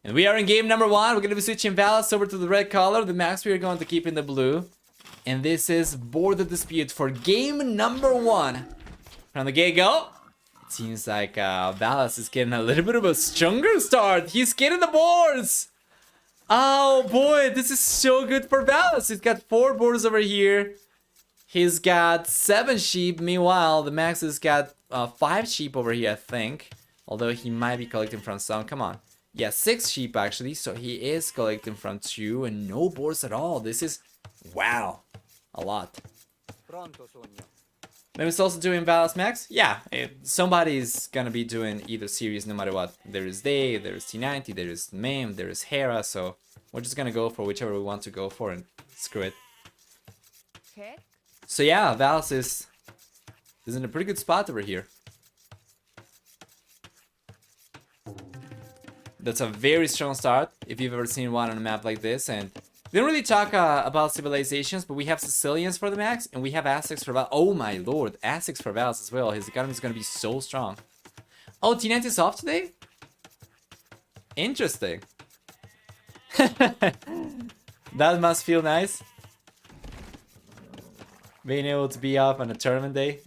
And we are in game number 1. We're going to be switching Valas over to the red color. TheMax we are going to keep in the blue. And this is Border Dispute for game number 1. From the get-go, it seems like Valas is getting a little bit of a stronger start. He's getting the boards. Oh boy, this is so good for Valas. He's got 4 boards over here. He's got 7 sheep. Meanwhile, TheMax has got 5 sheep over here, I think. Although he might be collecting from some. Come on. Yeah, 6 sheep actually. So he is collecting from 2 and no boards at all. This is, wow, a lot. Maybe it's also doing Valas Max? Yeah, somebody's gonna be doing either series no matter what. There is Day, there is T90, there is Mame, there is Hera, so we're just gonna go for whichever we want to go for and screw it. So yeah, Valas is in a pretty good spot over here. That's a very strong start if you've ever seen one on a map like this. And we don't really talk about civilizations, but we have Sicilians for TheMax and we have Aztecs for Valas. Oh my lord, Aztecs for Valas as well. His economy is going to be so strong. Oh, T90 is off today? Interesting. That must feel nice. Being able to be off on a tournament day.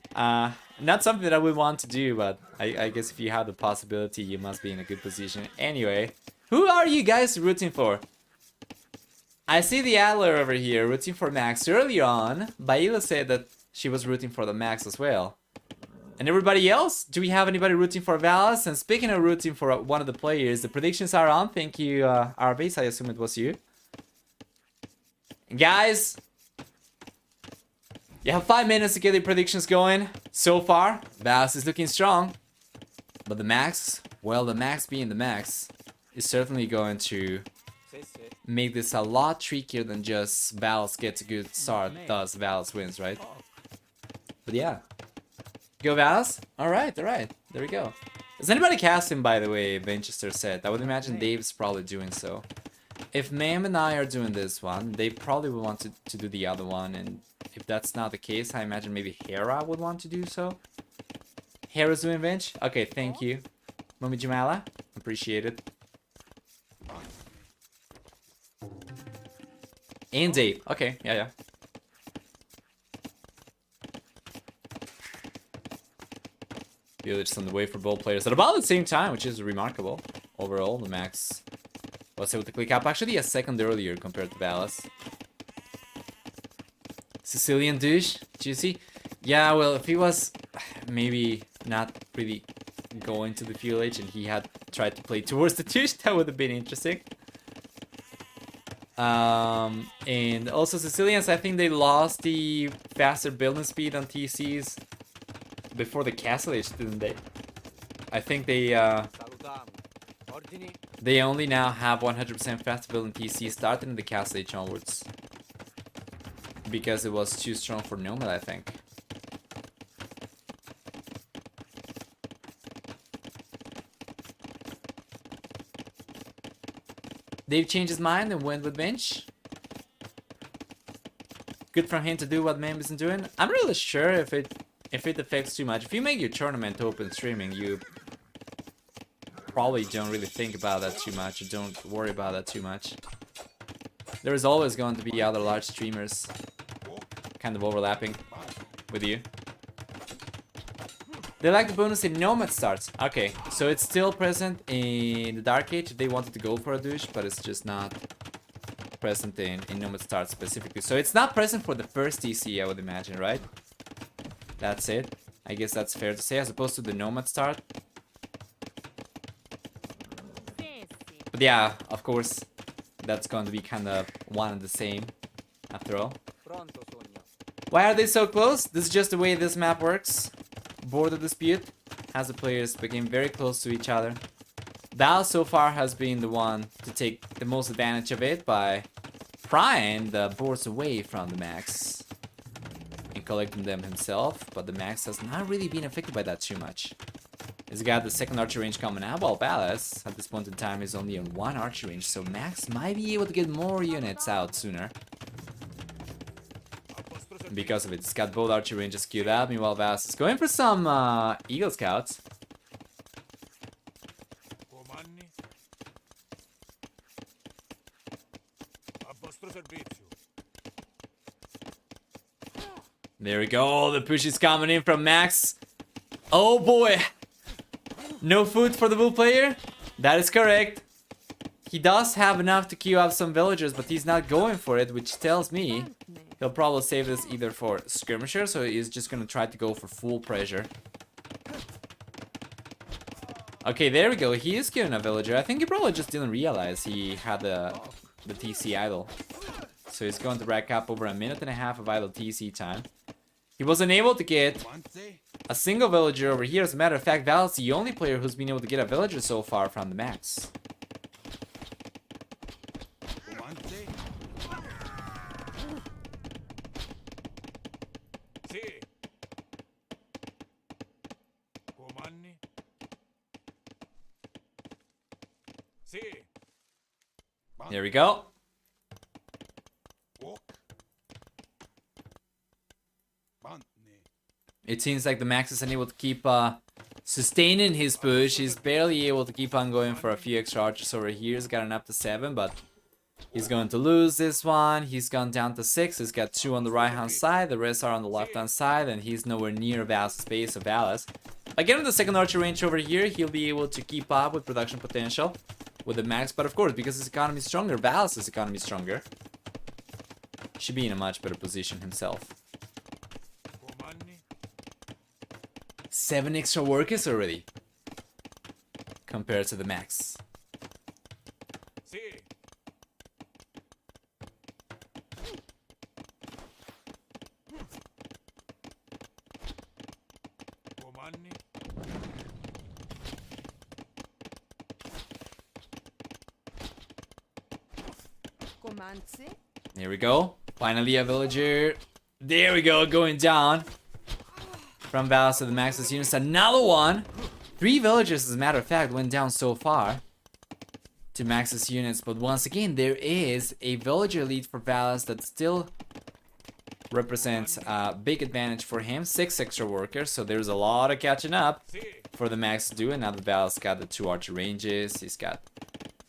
Not something that I would want to do, but I guess if you have the possibility, you must be in a good position. Anyway, who are you guys rooting for? I see the Adler over here rooting for Max. Earlier on, Baila said that she was rooting for TheMax as well. And everybody else? Do we have anybody rooting for Valas? And speaking of rooting for one of the players, the predictions are on. Thank you, Arbase. I assume it was you. Guys, you have 5 minutes to get the predictions going. So far, Valas is looking strong. But TheMax, well, TheMax being TheMax, is certainly going to make this a lot trickier than just Valas gets a good start, thus Valas wins, right? But yeah. Go Valas? Alright, there we go. Is anybody casting, by the way, Winchester said? I would imagine Dave's probably doing so. If Mame and I are doing this one, they probably would want to do the other one, and if that's not the case, I imagine maybe Hera would want to do so. Hera's doing Vinch? Okay, thank you. Mummy Jamala? Appreciate it. And Dave. Okay, yeah. Village on the way for both players at about the same time, which is remarkable. Overall, TheMax was able to click up actually a second earlier compared to Valas. Sicilian douche, juicy. Yeah, well, if he was maybe not really going to the village and he had tried to play towards the douche, that would have been interesting. And also Sicilians, I think they lost the faster building speed on TCs before the Castle Age, didn't they? I think they only now have 100% faster building TC starting in the Castle Age onwards. Because it was too strong for Nomad, I think. Dave changed his mind and went with bench. Good for him to do what Mame isn't doing. I'm really sure if it affects too much. If you make your tournament open streaming, you probably don't really think about that too much, or don't worry about that too much. There is always going to be other large streamers kind of overlapping with you. They like the bonus in Nomad starts. Okay, so it's still present in the Dark Age if they wanted to go for a douche, but it's just not present in Nomad starts specifically. So it's not present for the first TC, I would imagine, right? That's it. I guess that's fair to say, as opposed to the Nomad start. But yeah, of course, that's going to be kind of one and the same, after all. Why are they so close? This is just the way this map works. Border Dispute has the players became very close to each other. Valas so far has been the one to take the most advantage of it by prying the boards away from TheMax and collecting them himself, but TheMax has not really been affected by that too much. He's got the second archer range coming out, while Valas at this point in time is only on 1 archer range, so Max might be able to get more units out sooner. Because of it, it's got both archer ranges queued up. Meanwhile, Valas is going for some Eagle Scouts. There we go. The push is coming in from Max. Oh boy. No food for the blue player? That is correct. He does have enough to queue up some villagers, but he's not going for it, which tells me he'll probably save this either for skirmishers, or he's just gonna try to go for full pressure. Okay, there we go. He is killing a villager. I think he probably just didn't realize he had the TC idle. So he's going to rack up over 1.5 minutes of idle TC time. He wasn't able to get a single villager over here. As a matter of fact, Valas is the only player who's been able to get a villager so far from the max. There we go. It seems like the Max is unable to keep sustaining his push. He's barely able to keep on going for a few extra archers over here. He's gotten up to 7, but he's going to lose this one. He's gone down to 6. He's got 2 on the right hand side. The rest are on the left hand side, and he's nowhere near Valas' space of Valas. By getting the second archer range over here, he'll be able to keep up with production potential with the Max. But of course, because his economy is stronger, Valas' economy is stronger, should be in a much better position himself. 7 extra workers already compared to the Max. There we go. Finally a villager. There we go, going down. From Valas to the Max's units. Another one. 3 villagers, as a matter of fact, went down so far to Max's units. But once again, there is a villager lead for Valas that still represents a big advantage for him. 6 extra workers, so there's a lot of catching up for the Max to do. And now the Valas got the 2 archer ranges. He's got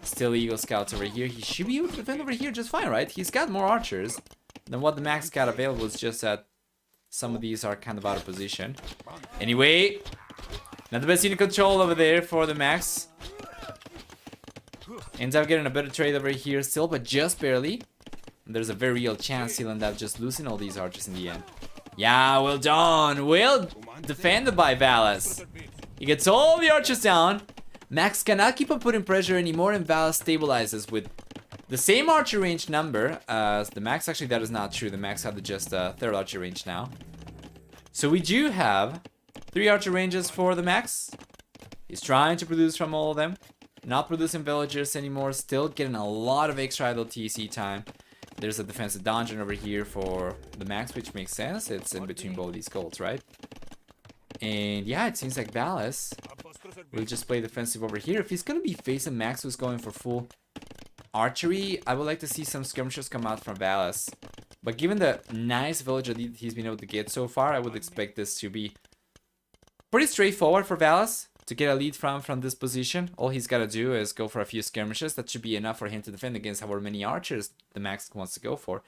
still Eagle Scouts over here. He should be able to defend over here just fine, right? He's got more archers than what the Max got available. It's just that some of these are kind of out of position. Anyway, not the best unit control over there for the Max. Ends up getting a better trade over here still, but just barely. And there's a very real chance he'll end up just losing all these archers in the end. Yeah, well done. Well defended by Valas. He gets all the archers down. Max cannot keep on putting pressure anymore, and Valas stabilizes with the same archer range number as the Max. Actually, that is not true. The Max had just a 3rd archer range now. So we do have 3 archer ranges for the Max. He's trying to produce from all of them. Not producing villagers anymore. Still getting a lot of extra idle TC time. There's a defensive dungeon over here for the Max, which makes sense. It's in between both these golds, right? And yeah, it seems like Valas will just play defensive over here. If he's going to be facing Max who's going for full archery, I would like to see some skirmishers come out from Valas. But given the nice villager lead he's been able to get so far, I would expect this to be pretty straightforward for Valas to get a lead from this position. All he's got to do is go for a few skirmishes. That should be enough for him to defend against however many archers the Max wants to go for.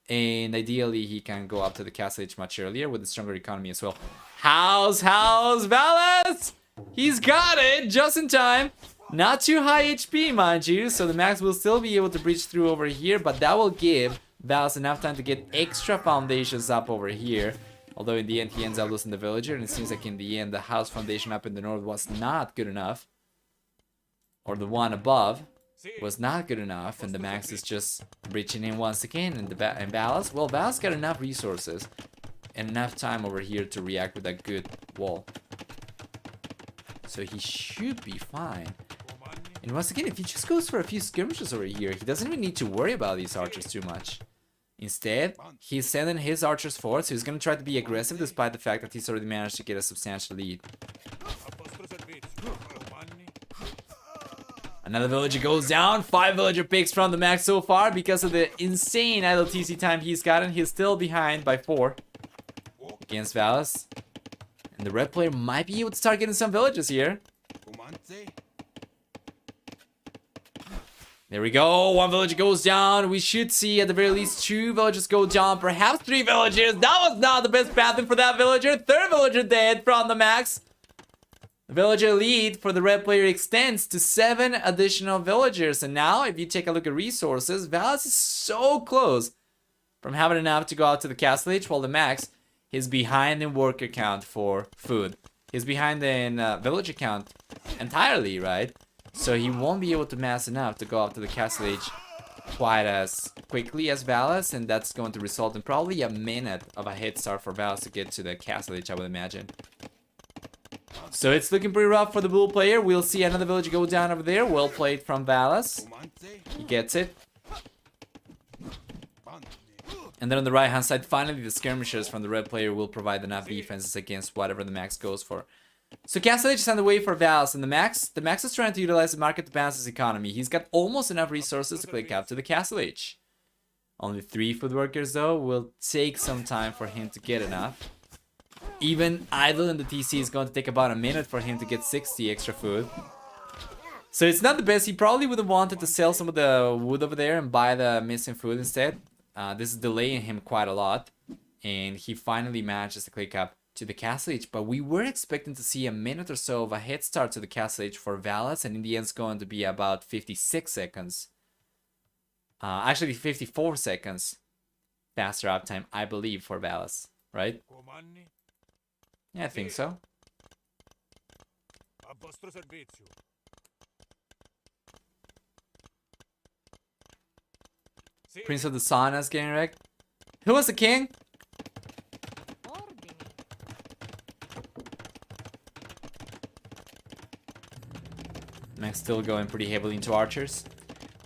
And ideally, he can go up to the castle age much earlier with a stronger economy as well. House, Valas! He's got it just in time. Not too high HP, mind you, so the Max will still be able to breach through over here, but that will give Valas enough time to get extra foundations up over here. Although in the end, he ends up losing the villager, and it seems like in the end, the house foundation up in the north was not good enough. Or the one above was not good enough, and the Max is just breaching in once again. And Valas, well, Valas got enough resources and enough time over here to react with a good wall. So he should be fine. And once again, if he just goes for a few skirmishes over here, he doesn't even need to worry about these archers too much. Instead, he's sending his archers forward, so he's going to try to be aggressive despite the fact that he's already managed to get a substantial lead. Another villager goes down. 5 villager picks from the Max so far because of the insane idle TC time he's gotten. He's still behind by 4 against Valas. And the red player might be able to start getting some villages here. There we go. One villager goes down. We should see at the very least 2 villagers go down. Perhaps 3 villagers. That was not the best pathing for that villager. 3rd villager dead from the max. The villager lead for the red player extends to 7 additional villagers. And now, if you take a look at resources, Valas is so close from having enough to go out to the castle age, while the max is behind in worker count for food. He's behind in villager count entirely, right? So he won't be able to mass enough to go up to the castle age quite as quickly as Valas, and that's going to result in probably a minute of a head start for Valas to get to the castle age, I would imagine. So it's looking pretty rough for the blue player. We'll see another villager go down over there. Well played from Valas. He gets it. And then on the right hand side, finally the skirmishers from the red player will provide enough defenses against whatever the max goes for. So Castle Age is on the way for Valas, and the max is trying to utilize the market to balance his economy. He's got almost enough resources to click up to the Castle Age. Only 3 food workers though, will take some time for him to get enough. Even idle in the TC is going to take about a minute for him to get 60 extra food. So it's not the best. He probably would have wanted to sell some of the wood over there and buy the missing food instead. This is delaying him quite a lot, and he finally manages to click up to the castle age. But we were expecting to see a minute or so of a head start to the castle age for Valas, and in the end it's going to be about 56 seconds. Actually 54 seconds faster uptime, I believe, for Valas, right? Yeah, I think so. Prince of the Sauna's getting wrecked. Who was the king? Max still going pretty heavily into archers.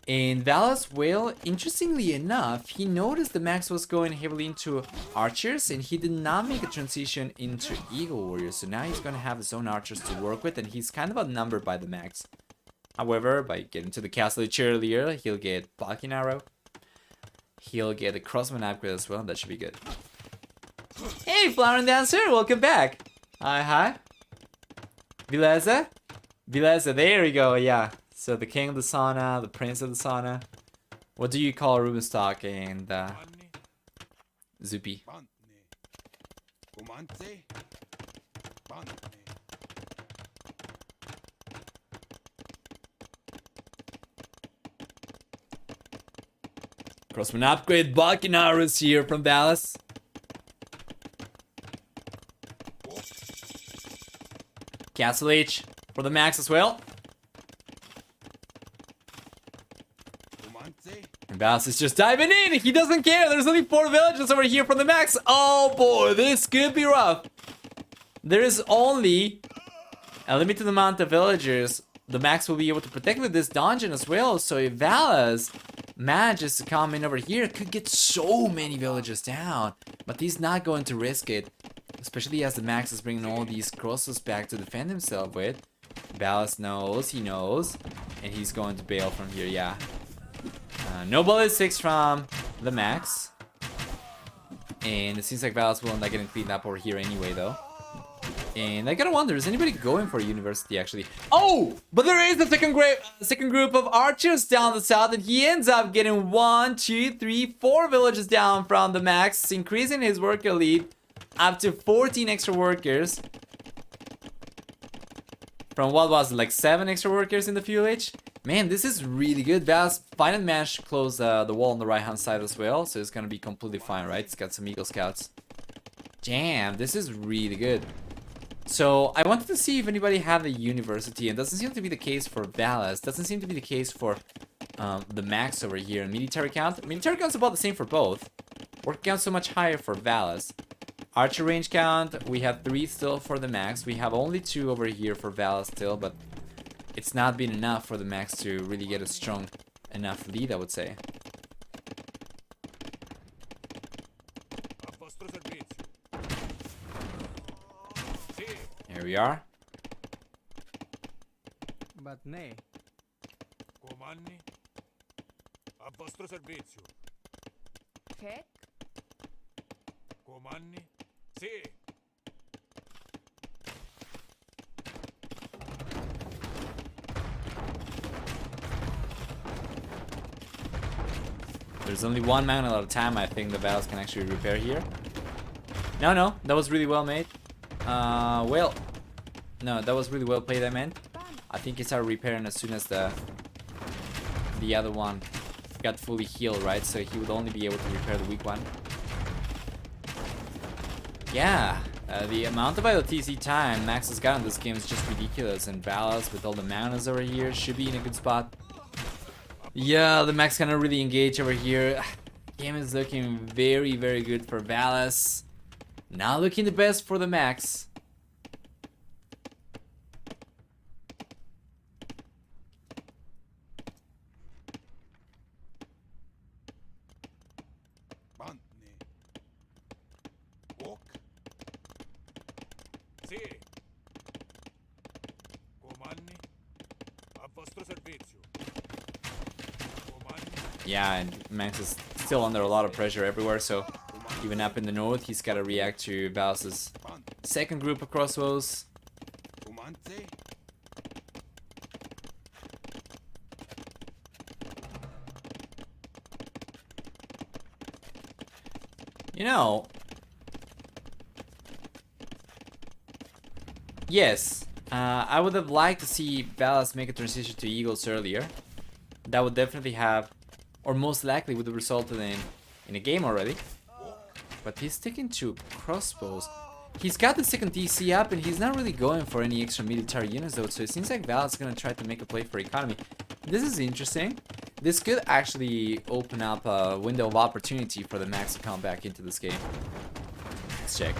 And Valas, well, interestingly enough, he noticed the Max was going heavily into archers, and he did not make a transition into Eagle Warriors. So now he's going to have his own archers to work with, and he's kind of outnumbered by the Max. However, by getting to the castle age earlier, he'll get Balking Arrow. He'll get a crossman upgrade as well. That should be good. Hey, Flowering Dancer, welcome back. Hi. Vileza? Vileza, there we go, yeah. So the King of the Sauna, the Prince of the Sauna. What do you call Rubenstock and Zupi? Crossman upgrade, Balkinarus here from Valas. Castle Age for the Max as well. And Valas is just diving in. He doesn't care. There's only 4 villages over here from the Max. Oh boy, this could be rough. There is only a limited amount of villagers the Max will be able to protect with this dungeon as well. So if Valas manages to come in over here, could get so many villagers down. But he's not going to risk it, especially as the Max is bringing all these crosses back to defend himself with. Valas knows, he knows, and he's going to bail from here, yeah. No bullet 6 from the Max. And it seems like Valas will end up getting cleaned up over here anyway, though. And I gotta wonder, is anybody going for a university actually? Oh! But there is a second group of archers down the south, and he ends up getting 1, 2, 3, 4 villages down from the Max, increasing his worker lead up to 14 extra workers. From what was it, like 7 extra workers in the fuel age? Man, this is really good. Valas finally managed to close the wall on the right hand side as well, so it's gonna be completely fine, right? It's got some Eagle Scouts. Damn, this is really good. So I wanted to see if anybody had a university, and doesn't seem to be the case for Valas. Doesn't seem to be the case for the Max over here. Military count is about the same for both. Work count so much higher for Valas. Archer range count, we have 3 still for the Max. We have only 2 over here for Valas still, but it's not been enough for the Max to really get a strong enough lead, I would say. Here we are. But nay. Comandi a vostro servizio. Che? Comandi? Sì. There's only one man at a time. I think the Valas can actually repair here. No, that was really well made. Well, no, that was really well played, I meant. I think he started repairing as soon as the other one got fully healed, right? So he would only be able to repair the weak one. Yeah, the amount of ILTC time Max has got in this game is just ridiculous. And Valas with all the manas over here should be in a good spot. Yeah, the Max cannot really engage over here. Game is looking very, very good for Valas. Not looking the best for the Max. Manni. Walk. Sì. Comandi. A vostro servizio. Comandi. Yeah, and Max is still under a lot of pressure everywhere, so even up in the north, he's got to react to Valas' second group of crossbows. Comandi. You know, yes, I would have liked to see Valas make a transition to Eagles earlier. That would definitely have, or most likely would have resulted in a game already. But he's sticking to crossbows. He's got the second DC up and he's not really going for any extra military units though, so it seems like Valas is gonna try to make a play for economy. This is interesting. This could actually open up a window of opportunity for the Max to come back into this game. Let's check.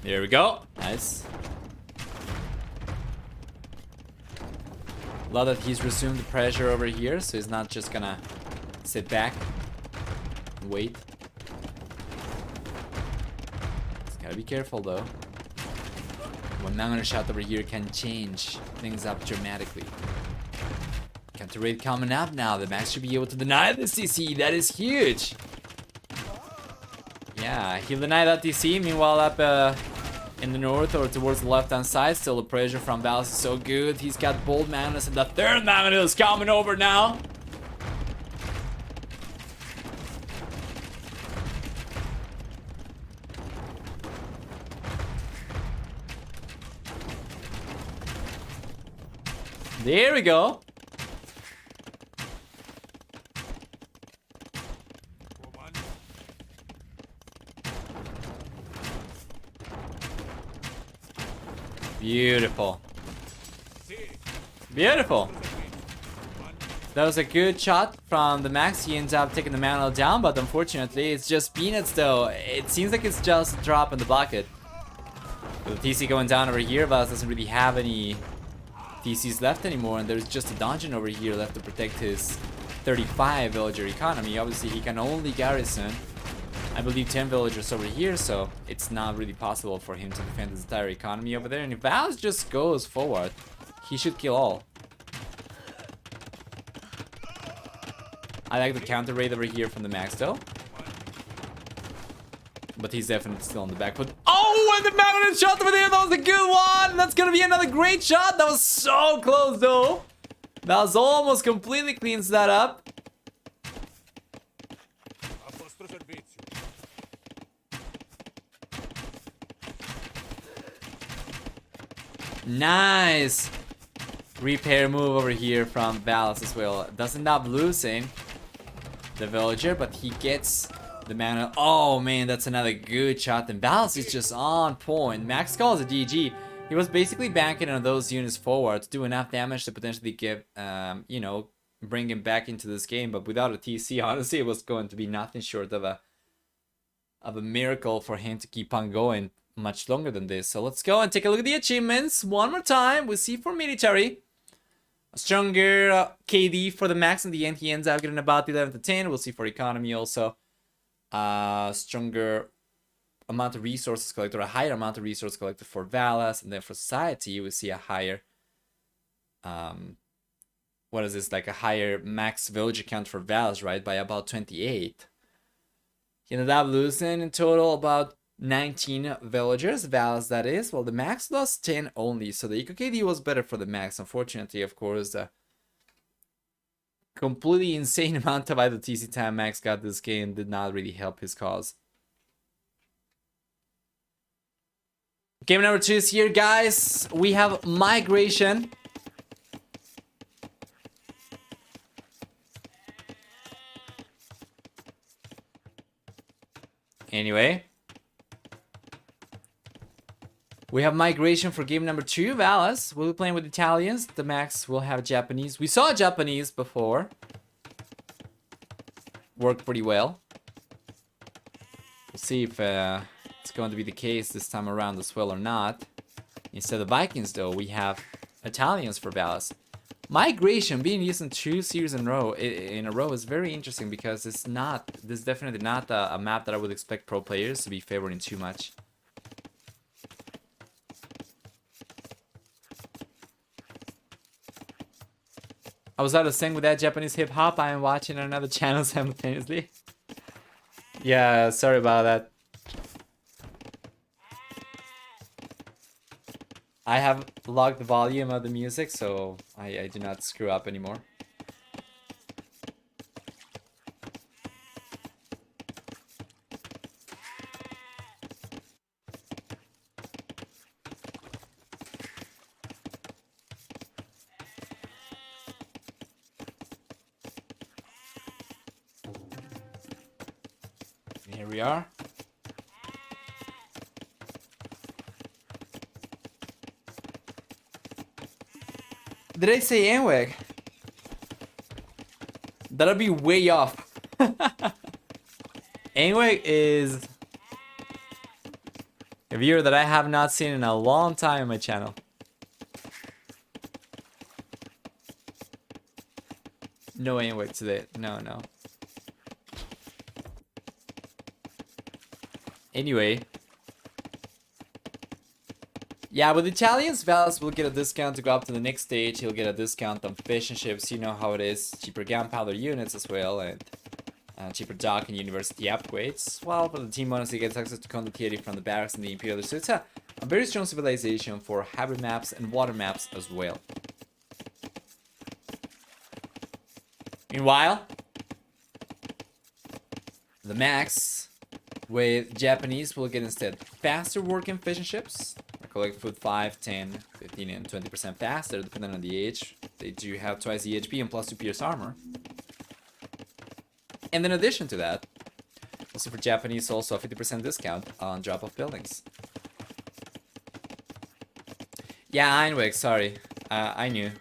There we go. Nice. Love that he's resumed the pressure over here, so he's not just gonna sit back and wait. Just gotta be careful though. One man on a shot over here can change things up dramatically. Counter raid coming up now. The Max should be able to deny the CC. That is huge. Yeah, he'll deny that DC. Meanwhile, up in the north or towards the left hand side, still the pressure from Valas is so good. He's got bold Magnus and the third Magnus is coming over now. There we go. Beautiful. Beautiful. That was a good shot from the Max. He ends up taking the Manuel down, but unfortunately it's just peanuts though. It seems like it's just a drop in the bucket. With the TC going down over here, Valas doesn't really have any TCs left anymore, and there's just a dungeon over here left to protect his 35 villager economy. Obviously he can only garrison, I believe, 10 villagers over here, so it's not really possible for him to defend his entire economy over there. And if Valas just goes forward, he should kill all. I like the counter raid over here from the Max though. But he's definitely still on the back foot. Oh, and the Magnet shot over there, that was a good one! That's gonna be another great shot! That was so close though! That was almost completely cleans that up. Nice repair move over here from Valas as well. Does end up losing the villager, but he gets the mana. Oh man, that's another good shot. And Valas is just on point. Max calls a GG. He was basically banking on those units forward to do enough damage to potentially give, you know, bring him back into this game. But without a TC, honestly, it was going to be nothing short of a miracle for him to keep on going much longer than this. So let's go and take a look at the achievements one more time. We see for military a stronger KD for the Max. In the end, he ends up getting about 11 to 10. We'll see for economy also stronger amount of resources collected, or a higher amount of resources collected for Valas. And then for society, we see a higher what is this, like a higher max villager count for Valas, right, by about 28. He ended up losing in total about 19 villagers, Valas that is. Well, the Max lost 10 only, so the Eco KD was better for the Max. Unfortunately, of course, the completely insane amount of idle TC time Max got this game did not really help his cause. Game number 2 is here, guys. We have Migration. Anyway, we have Migration for game number 2. Valas will be playing with Italians. The Max will have Japanese. We saw Japanese before. Worked pretty well. We'll see if it's going to be the case this time around as well or not. Instead of Vikings, though, we have Italians for Valas. Migration being used in 2 series in a row is very interesting because this is definitely not a map that I would expect pro players to be favoring too much. I was out of sync with that Japanese hip hop. I am watching another channel simultaneously. Yeah, sorry about that. I have logged the volume of the music, so I do not screw up anymore. And here we are. Did I say Anweg? That'll be way off. Anweg is a viewer that I have not seen in a long time on my channel. No Anweg today. No. Anyway. Yeah, with Italians, Valas will get a discount to go up to the next stage. He'll get a discount on fish and ships. You know how it is. Cheaper gunpowder units as well, and cheaper dock and university upgrades. Well, for the team bonus, he gets access to condottieri from the barracks and the Imperial. So it's a very strong civilization for hybrid maps and water maps as well. Meanwhile, the Max with Japanese will get instead faster working fish and ships. Collect food 5, 10, 15, and 20% faster depending on the age. They do have twice the HP and plus 2 pierce armor. And in addition to that, also for Japanese, also a 50% discount on drop of buildings. Yeah, Einweg, sorry. I knew.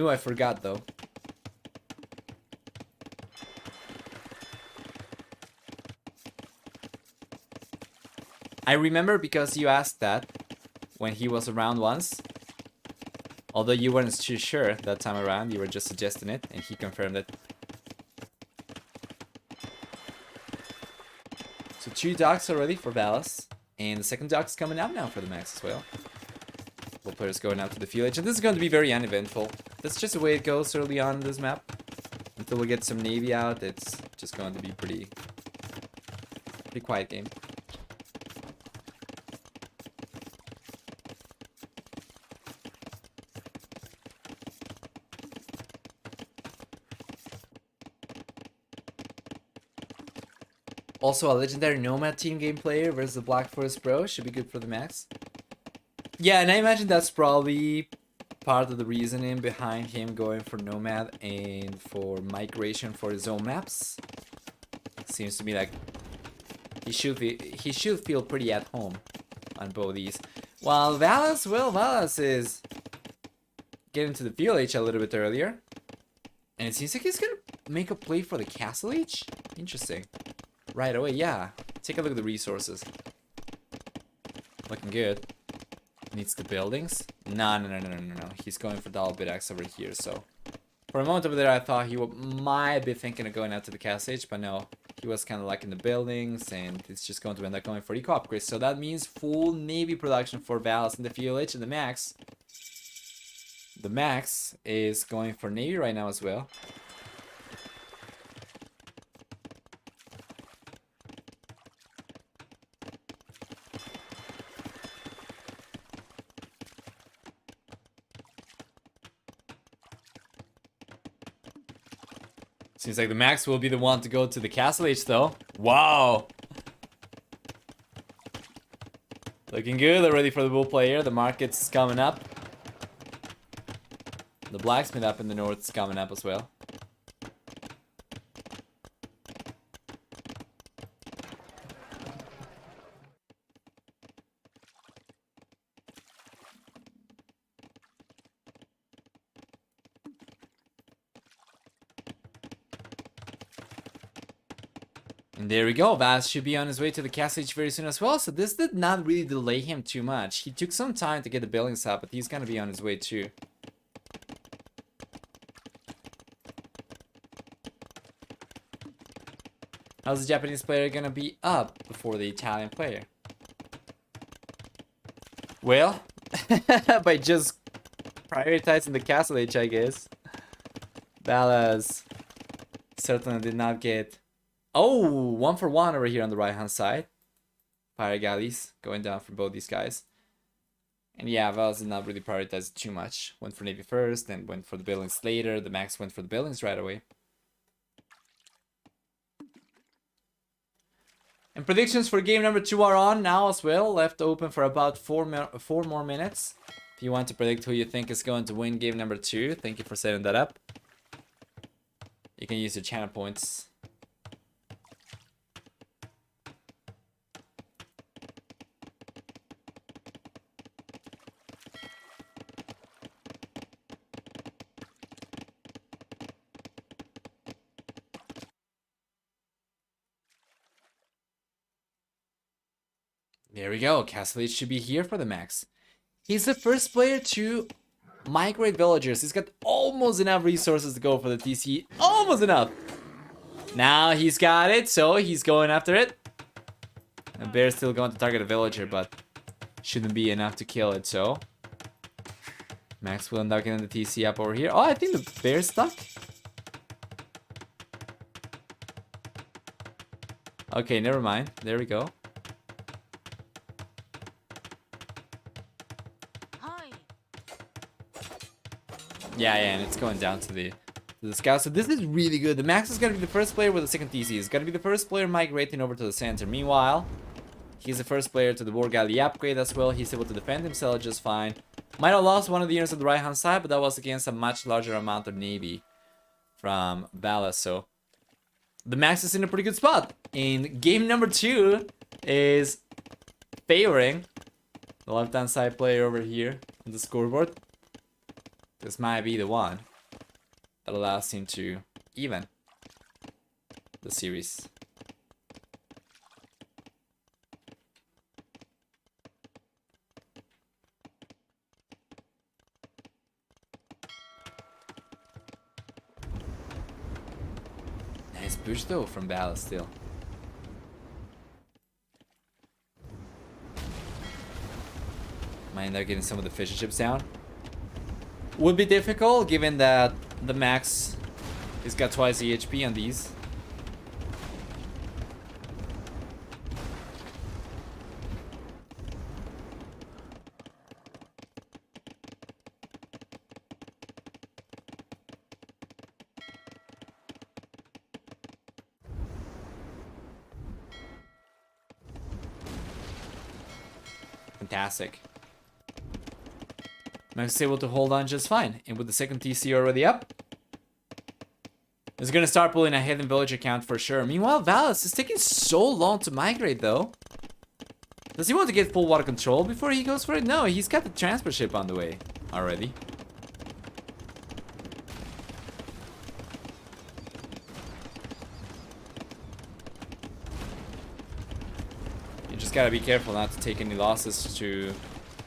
I forgot though. I remember because you asked that when he was around once. Although you weren't too sure that time around, you were just suggesting it, and he confirmed it. So 2 docks already for Valas, and the second dock's coming out now for the Max as well. Both players going out to the village, and this is going to be very uneventful. That's just the way it goes early on in this map. Until we get some Navy out, it's just going to be pretty quiet game. Also, a legendary Nomad team game player versus the Black Forest Bro should be good for the Max. Yeah, and I imagine that's probably part of the reasoning behind him going for Nomad and for Migration for his own maps. Seems to me like he should feel pretty at home on both these. While Valas, well, Valas is getting to the village a little bit earlier. And it seems like he's gonna make a play for the Castle Age. Interesting. Right away, yeah. Take a look at the resources. Looking good. Needs the buildings. No. He's going for double bit X over here, so. For a moment over there, I thought he might be thinking of going out to the Castle Age, but no. He was kind of liking the buildings, and it's just going to end up going for eco upgrades. So that means full Navy production for Valas in the village and the Max. The Max is going for Navy right now as well. Seems like the Max will be the one to go to the Castle Age though. Wow. Looking good already for the Bull player. The market's coming up. The blacksmith up in the north is coming up as well. And there we go. Valas should be on his way to the Castle Age very soon as well. So this did not really delay him too much. He took some time to get the buildings up, but he's gonna be on his way too. How's the Japanese player gonna be up before the Italian player? Well, by just prioritizing the Castle Age, I guess. Valas certainly did not get... Oh, 1 for 1 over here on the right hand side. Fire galleys going down for both these guys. And yeah, Valas did not really prioritize it too much. Went for Navy first, then went for the buildings later. The Max went for the buildings right away. And predictions for game number 2 are on now as well. Left open for about 4 more minutes. If you want to predict who you think is going to win game number 2, thank you for setting that up. You can use your channel points. There we go. Castle Age should be here for the Max. He's the first player to migrate villagers. He's got almost enough resources to go for the TC. Almost enough. Now he's got it, so he's going after it. And Bear's still going to target a villager, but shouldn't be enough to kill it, so... Max will end up getting the TC up over here. Oh, I think the Bear's stuck. Okay, never mind. There we go. Yeah, and it's going down to the scout. So this is really good. The Max is going to be the first player with the second TC. He's going to be the first player migrating over to the center. Meanwhile, he's the first player to the War Galley upgrade as well. He's able to defend himself just fine. Might have lost one of the units on the right-hand side, but that was against a much larger amount of Navy from Valas. So the Max is in a pretty good spot. And game number 2 is favoring the left-hand side player over here on the scoreboard. This might be the one that allows him to even the series. Nice push though from Valas still. Might end up getting some of the fishing ships down. Would be difficult given that the Max has got twice the HP on these. Fantastic. Max is able to hold on just fine. And with the second TC already up, it's going to start pulling a hidden villager count for sure. Meanwhile, Valas is taking so long to migrate though. Does he want to get full water control before he goes for it? No, he's got the transport ship on the way already. You just gotta be careful not to take any losses to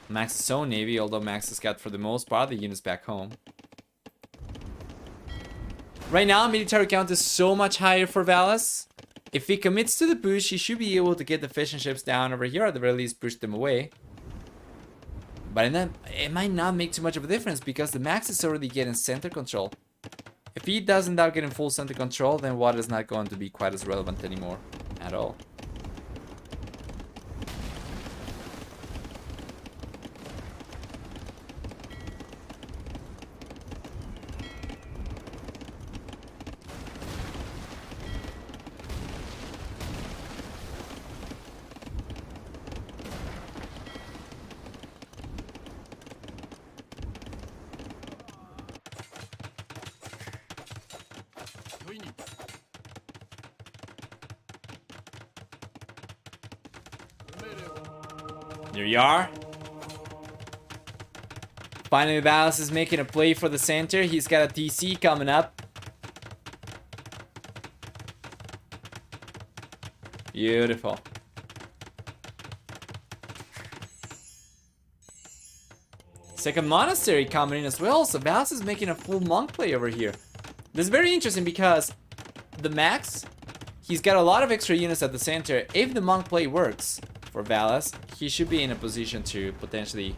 Max's own Navy, although Max has got for the most part the units back home. Right now, military count is so much higher for Valas. If he commits to the push, he should be able to get the fishing ships down over here, or at the very least push them away. But it might not make too much of a difference because the Max is already getting center control. If he doesn't end up getting full center control, then water is not going to be quite as relevant anymore at all. There you are. Finally, Valas is making a play for the center. He's got a TC coming up. Beautiful. Second monastery coming in as well, so Valas is making a full monk play over here. This is very interesting because the Max, he's got a lot of extra units at the center. If the monk play works for Valas, he should be in a position to potentially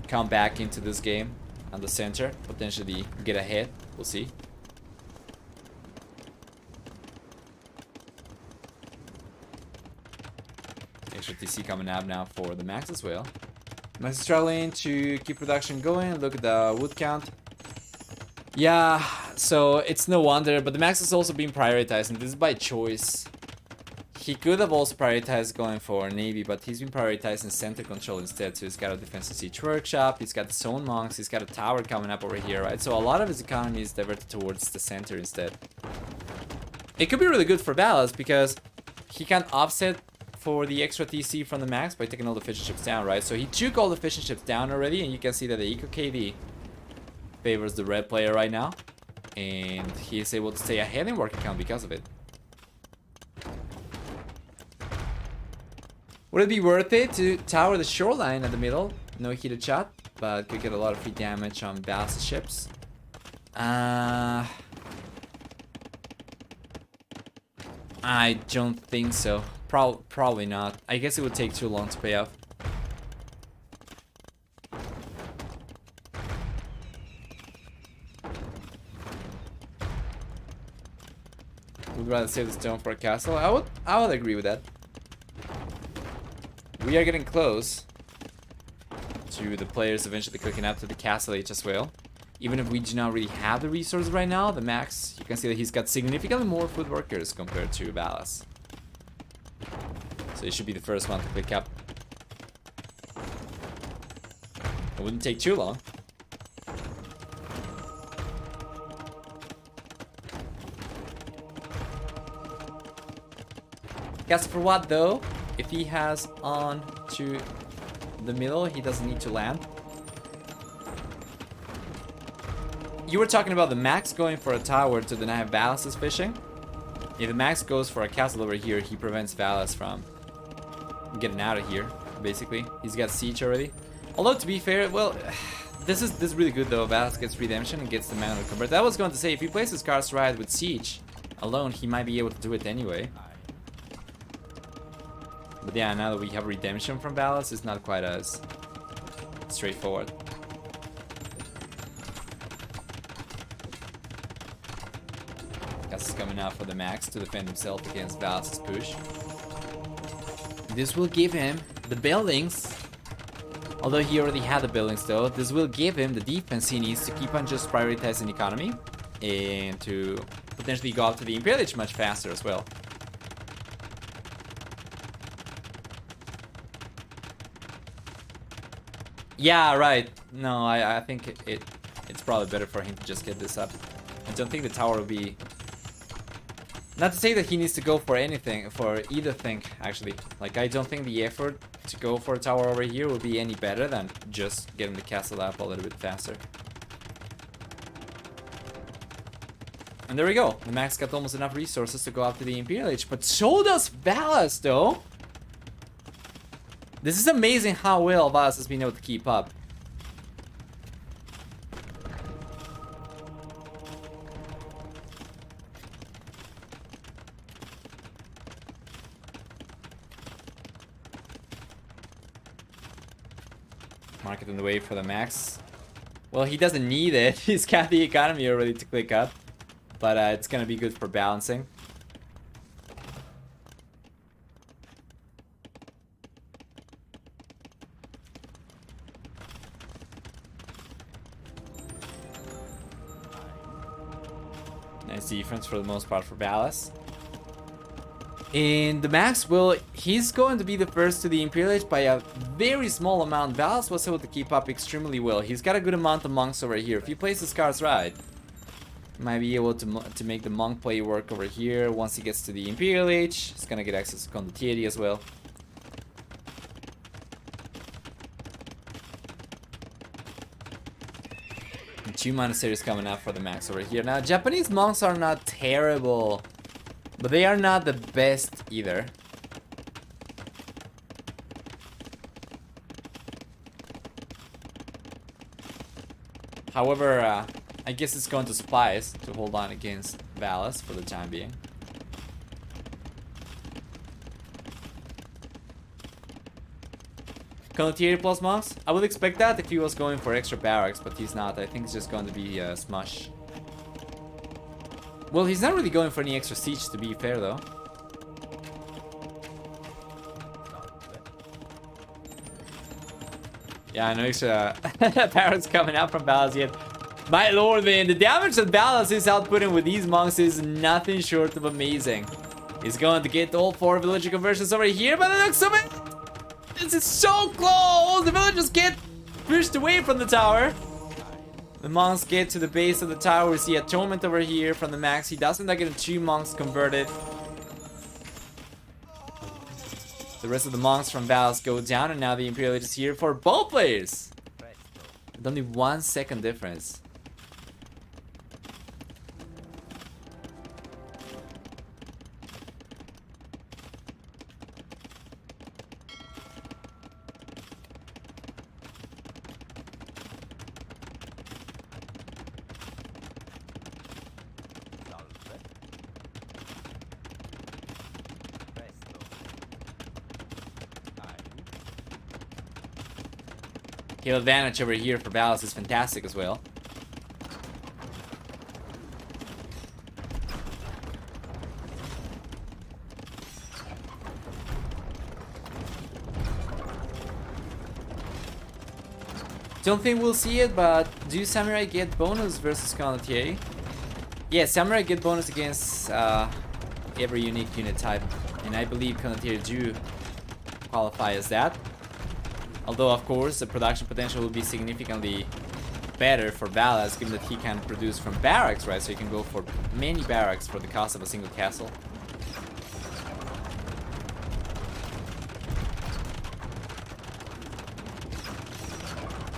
come back into this game on the center, potentially get ahead. We'll see. Extra TC coming up now for the Max as well. Max is struggling to keep production going. Look at the wood count. Yeah, so it's no wonder, but the Max has also been prioritizing. This is by choice. He could have also prioritized going for Navy, but he's been prioritizing center control instead. So he's got a defensive siege workshop, he's got his own monks, he's got a tower coming up over here, right? So a lot of his economy is diverted towards the center instead. It could be really good for Valas because he can offset for the extra TC from the Max by taking all the fishing ships down, right? So he took all the fishing ships down already, and you can see that the Eco KD favors the red player right now, and he is able to stay ahead in working count because of it. Would it be worth it to tower the shoreline at the middle? No heated shot, but could get a lot of free damage on Valas ships. I don't think so. Probably not. I guess it would take too long to pay off. Would rather save the stone for a castle. I would agree with that. We are getting close to the players eventually clicking up to the castle age as well. Even if we do not really have the resources right now, the Max, you can see that he's got significantly more food workers compared to Valas. So he should be the first one to click up. It wouldn't take too long. Guess for what though? If he has on to the middle, he doesn't need to land. You were talking about the Max going for a tower to deny Valas' fishing. If the Max goes for a castle over here, he prevents Valas from getting out of here, basically. He's got siege already. Although, to be fair, well, this is really good though. Valas gets redemption and gets the mana to convert. That was going to say, if he plays his cards right with siege alone, he might be able to do it anyway. But yeah, now that we have redemption from Valas, it's not quite as straightforward. Gus is coming out for the Max to defend himself against Valas' push. This will give him the buildings. Although he already had the buildings though, this will give him the defense he needs to keep on just prioritizing economy and to potentially go up to the Imperial Age much faster as well. Yeah, right. No, I think it's probably better for him to just get this up. I don't think the tower will be... Not to say that he needs to go for anything, for either thing, actually. Like, I don't think the effort to go for a tower over here will be any better than just getting the castle up a little bit faster. And there we go. The Max got almost enough resources to go up to the Imperial Age, but so does Valas, though. This is amazing how well Valas has been able to keep up. Market in the way for the Max. Well, he doesn't need it. He's got the economy already to click up. But it's gonna be good for balancing. Nice defense for the most part for Valas. And the Max, well, he's going to be the first to the Imperial Age by a very small amount. Valas was able to keep up extremely well. He's got a good amount of monks over here. If he plays his cards right, he might be able to make the monk play work over here. Once he gets to the Imperial Age, he's gonna get access to Condottieri as well. 2 monasteries coming up for the max over here. Now, Japanese monks are not terrible, but they are not the best either. However, I guess it's going to suffice to hold on against Valas for the time being. Condottieri plus monks? I would expect that if he was going for extra barracks, but he's not. I think it's just going to be smush. Well, he's not really going for any extra siege, to be fair, though. Yeah, no extra barracks coming out from Valas yet. My lord, man, the damage that Valas is outputting with these monks is nothing short of amazing. He's going to get all 4 villager conversions over here, but it looks so bad. This is so close! The villagers get pushed away from the tower. The monks get to the base of the tower. We see atonement over here from the max. He does end up getting 2 monks converted. The rest of the monks from Valas go down, and now the Imperial Age is here for both players. With only 1 second difference. Kill advantage over here for Valas is fantastic as well. Don't think we'll see it, but do Samurai get bonus versus Condottieri? Yeah, Samurai get bonus against every unique unit type, and I believe Condottieri do qualify as that. Although, of course, the production potential will be significantly better for Valas, given that he can produce from barracks, right? So he can go for many barracks for the cost of a single castle.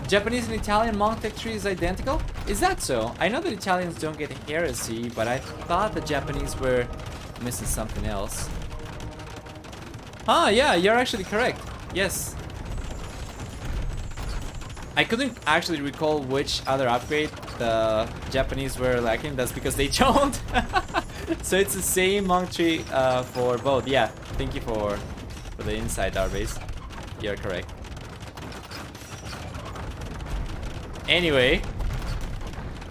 Japanese and Italian monk tech tree is identical? Is that so? I know that Italians don't get heresy, but I thought the Japanese were missing something else. Ah, yeah, you're actually correct. Yes. I couldn't actually recall which other upgrade the Japanese were lacking. That's because they don't. So it's the same monk tree for both. Yeah, thank you for the insight, Darbase. You're correct. Anyway,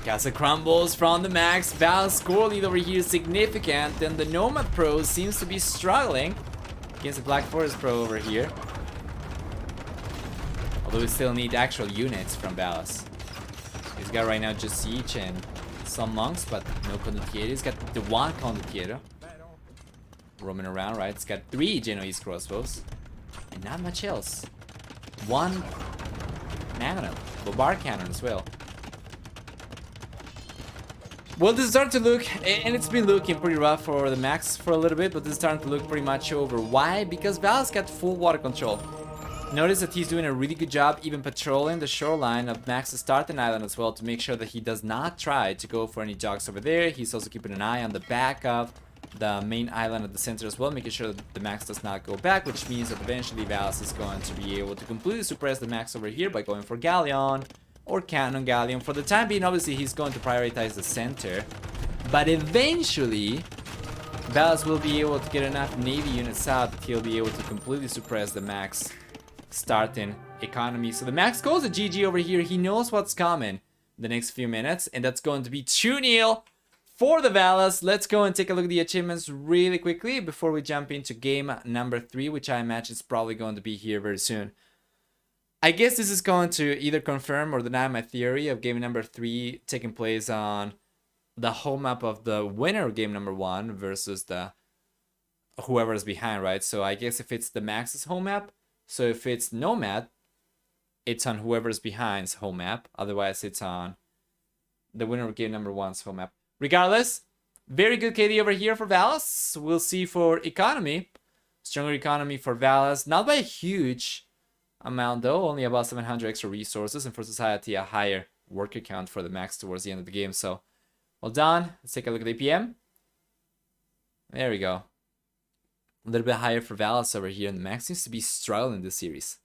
Castle crumbles from the max. Val's score lead over here is significant, and the Nomad Pro seems to be struggling against the Black Forest Pro over here. Although we still need actual units from Valas. He's got right now just siege and some monks, but no condottieri. He's got the 1 condottiero roaming around, right? It's got 3 Genoese crossbows and not much else. 1 Magnum, Bobar cannon as well. Well, this is starting to look, and it's been looking pretty rough for the max for a little bit, but this is starting to look pretty much over. Why? Because Valas got full water control. Notice that he's doing a really good job even patrolling the shoreline of Max's starting island as well to make sure that he does not try to go for any jogs over there. He's also keeping an eye on the back of the main island at the center as well, making sure that the Max does not go back, which means that eventually Valas is going to be able to completely suppress the Max over here by going for Galleon or Cannon Galleon. For the time being, obviously, he's going to prioritize the center, but eventually Valas will be able to get enough Navy units out that he'll be able to completely suppress the Max starting economy. So the Max goes to GG over here. He knows what's coming the next few minutes, and that's going to be 2-0 for the Valas. Let's go and take a look at the achievements really quickly before we jump into game number 3, which I imagine is probably going to be here very soon. I guess this is going to either confirm or deny my theory of game number 3 taking place on the home map of the winner of game number 1 versus the whoever's behind, right? So I guess if it's the Max's home map, so if it's Nomad, it's on whoever's behind's home map. Otherwise, it's on the winner of game number 1's home map. Regardless, very good KD over here for Valas. We'll see for economy. Stronger economy for Valas. Not by a huge amount though. Only about 700 extra resources. And for society, a higher worker count for the Max towards the end of the game. So, well done. Let's take a look at APM. There we go. A little bit higher for Valas over here, and the Max seems to be struggling this series.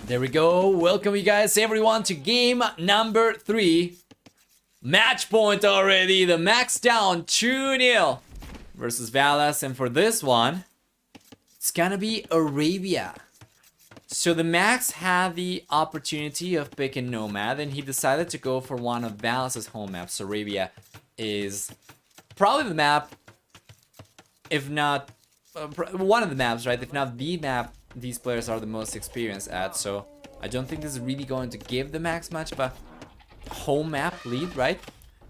There we go. Welcome you guys, everyone, to game number 3. Match point already. The Max down 2-0 versus Valas. And for this one, it's gonna be Arabia. So the Max had the opportunity of picking Nomad, and he decided to go for one of Valas' home maps. Arabia is probably the map, if not one of the maps, right? If not the map these players are the most experienced at. So I don't think this is really going to give the Max much of a home map lead, right?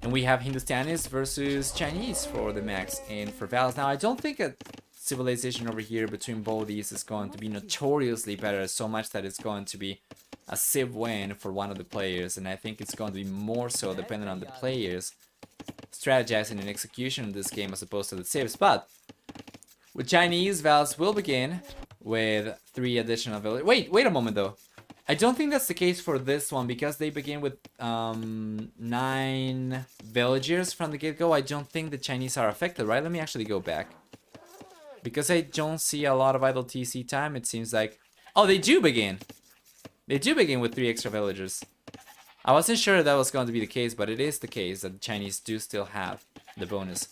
And we have Hindustanis versus Chinese for the Max and for Valas. Now I don't think a civilization over here between both these is going to be notoriously better, so much that it's going to be a civ win for one of the players, and I think it's going to be more so depending on the players strategizing and execution in this game as opposed to the civs. But with Chinese, Valas will begin with 3 additional villages. Wait a moment though. I don't think that's the case for this one, because they begin with 9 villagers from the get-go. I don't think the Chinese are affected, right? Let me actually go back, because I don't see a lot of idle TC time. It seems like... Oh, they do begin. They do begin with 3 extra villagers. I wasn't sure that was going to be the case, but it is the case that the Chinese do still have the bonus.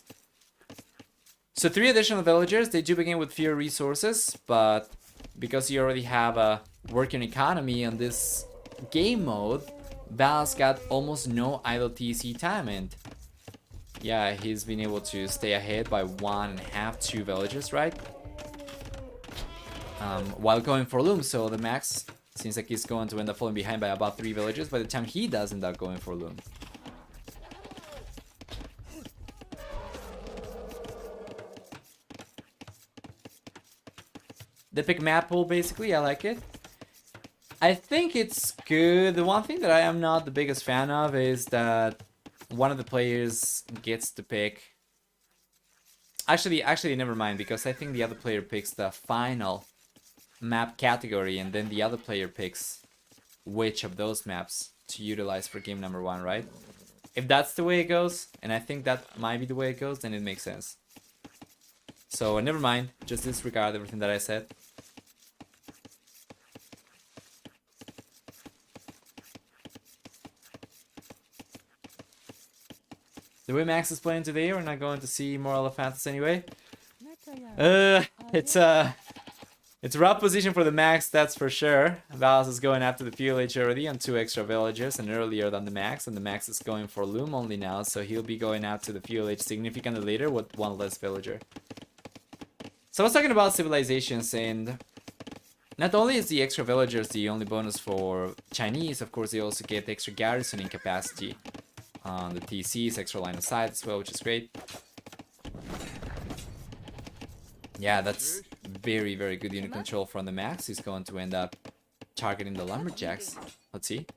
So 3 additional villagers. They do begin with fewer resources, but because you already have a working economy on this game mode, Valas got almost no idle TC time, and yeah, he's been able to stay ahead by 1.5, 2 villagers, right? While going for Loom, so the Max seems like he's going to end up falling behind by about 3 villagers by the time he does end up going for Loom. The pick map pool, basically, I like it. I think it's good. The one thing that I am not the biggest fan of is that one of the players gets to pick... Actually, never mind, because I think the other player picks the final map category, and then the other player picks which of those maps to utilize for game number 1, right? If that's the way it goes, and I think that might be the way it goes, then it makes sense. So never mind, just disregard everything that I said. The way Max is playing today, we're not going to see more Elephantis anyway. It's a rough position for the Max, that's for sure. Valas is going after the FULH already on 2 extra villagers and earlier than the Max, and the Max is going for Loom only now, so he'll be going after the FULH significantly later with 1 less villager. So I was talking about civilizations, and not only is the extra villagers the only bonus for Chinese, of course they also get the extra garrisoning capacity on the TCs, extra line of sight as well, which is great. Yeah, that's very, very good unit control from the Max. He's going to end up targeting the lumberjacks. Let's see.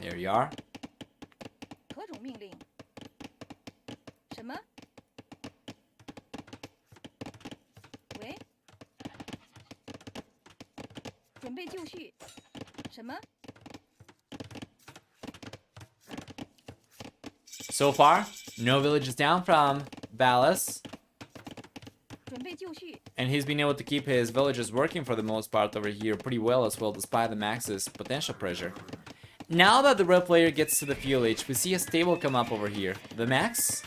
There you are. So far, no villages down from Valas. And he's been able to keep his villagers working for the most part over here pretty well as well, despite the Max's potential pressure. Now that the red player gets to the FULH, we see a stable come up over here. The Max,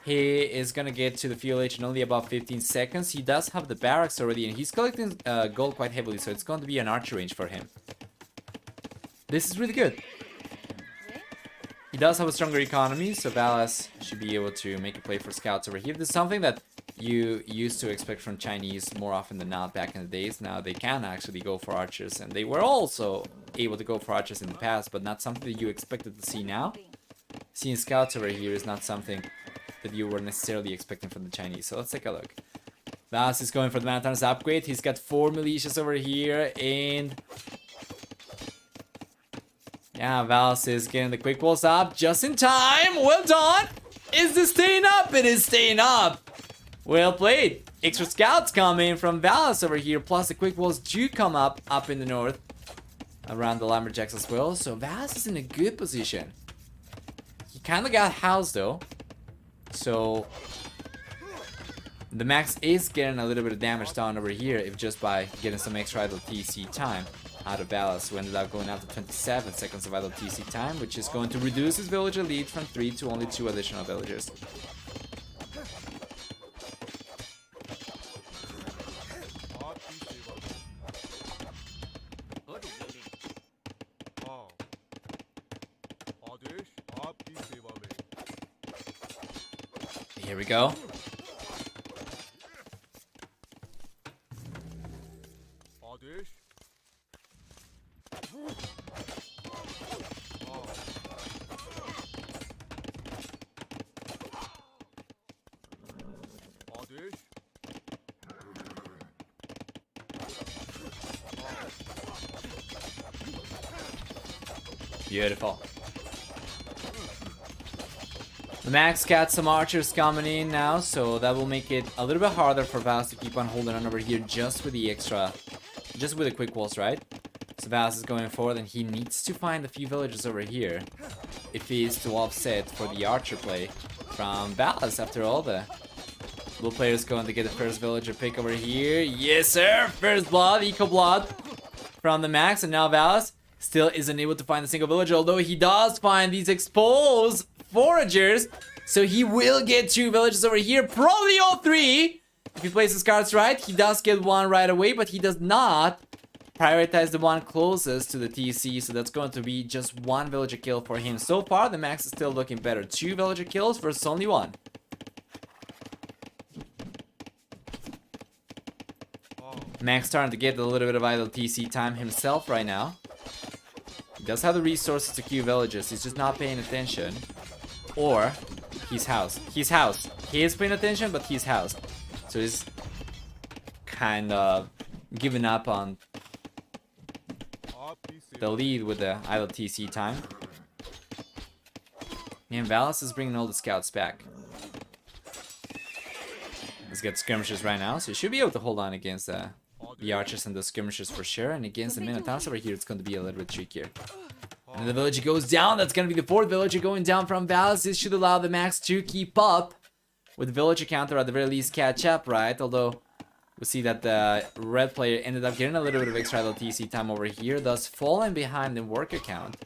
he is gonna get to the FULH in only about 15 seconds. He does have the barracks already, and he's collecting gold quite heavily, so it's going to be an archer range for him. This is really good. He does have a stronger economy, so Valas should be able to make a play for scouts over here. This is something that you used to expect from Chinese more often than not back in the days. Now they can actually go for archers, and they were also able to go for archers in the past, but not something that you expected to see now. Seeing scouts over here is not something that you were necessarily expecting from the Chinese, so let's take a look. Valas is going for the Minotaur's upgrade. He's got 4 militias over here, and yeah, Valas is getting the quick walls up just in time. Well done. Is this staying up? It is staying up. Well played. Extra scouts coming from Valas over here, plus the quick walls do come up in the north around the lumberjacks as well. So Valas is in a good position. He kind of got housed though, so the Max is getting a little bit of damage done over here if just by getting some extra idle TC time out of Valas, who ended up going out to 27 seconds of idle TC time, which is going to reduce his villager lead from 3 to only 2 additional villagers. Here we go. Beautiful. The Max got some archers coming in now, so that will make it a little bit harder for Valas to keep on holding on over here just with the quick walls, right? So Valas is going forward and he needs to find a few villages over here if he is to offset for the archer play from Valas. After all, the blue player is going to get the first villager pick over here. Yes, sir! First blood, eco blood from the Max, and now Valas still isn't able to find a single villager, although he does find these exposed foragers, so he will get 2 villages over here, probably all 3 if he plays his cards right. He does get 1 right away, but he does not prioritize the one closest to the TC, so that's going to be just 1 villager kill for him. So far the Max is still looking better. 2 villager kills versus only 1. Max starting to get a little bit of idle TC time himself right now. He does have the resources to queue villages, he's just not paying attention. Or he's housed. He's housed. He is paying attention, but he's housed. So he's kind of giving up on the lead with the idle TC time. And Valas is bringing all the scouts back. Let's get skirmishes right now, so he should be able to hold on against the archers and the skirmishers for sure, and against the Minotaurs over here it's going to be a little bit trickier. And the villager goes down. That's going to be the 4th villager going down from Valas. This should allow the Max to keep up with the villager counter, at the very least catch up, right? Although we see that the red player ended up getting a little bit of extra TC time over here, thus falling behind in worker count.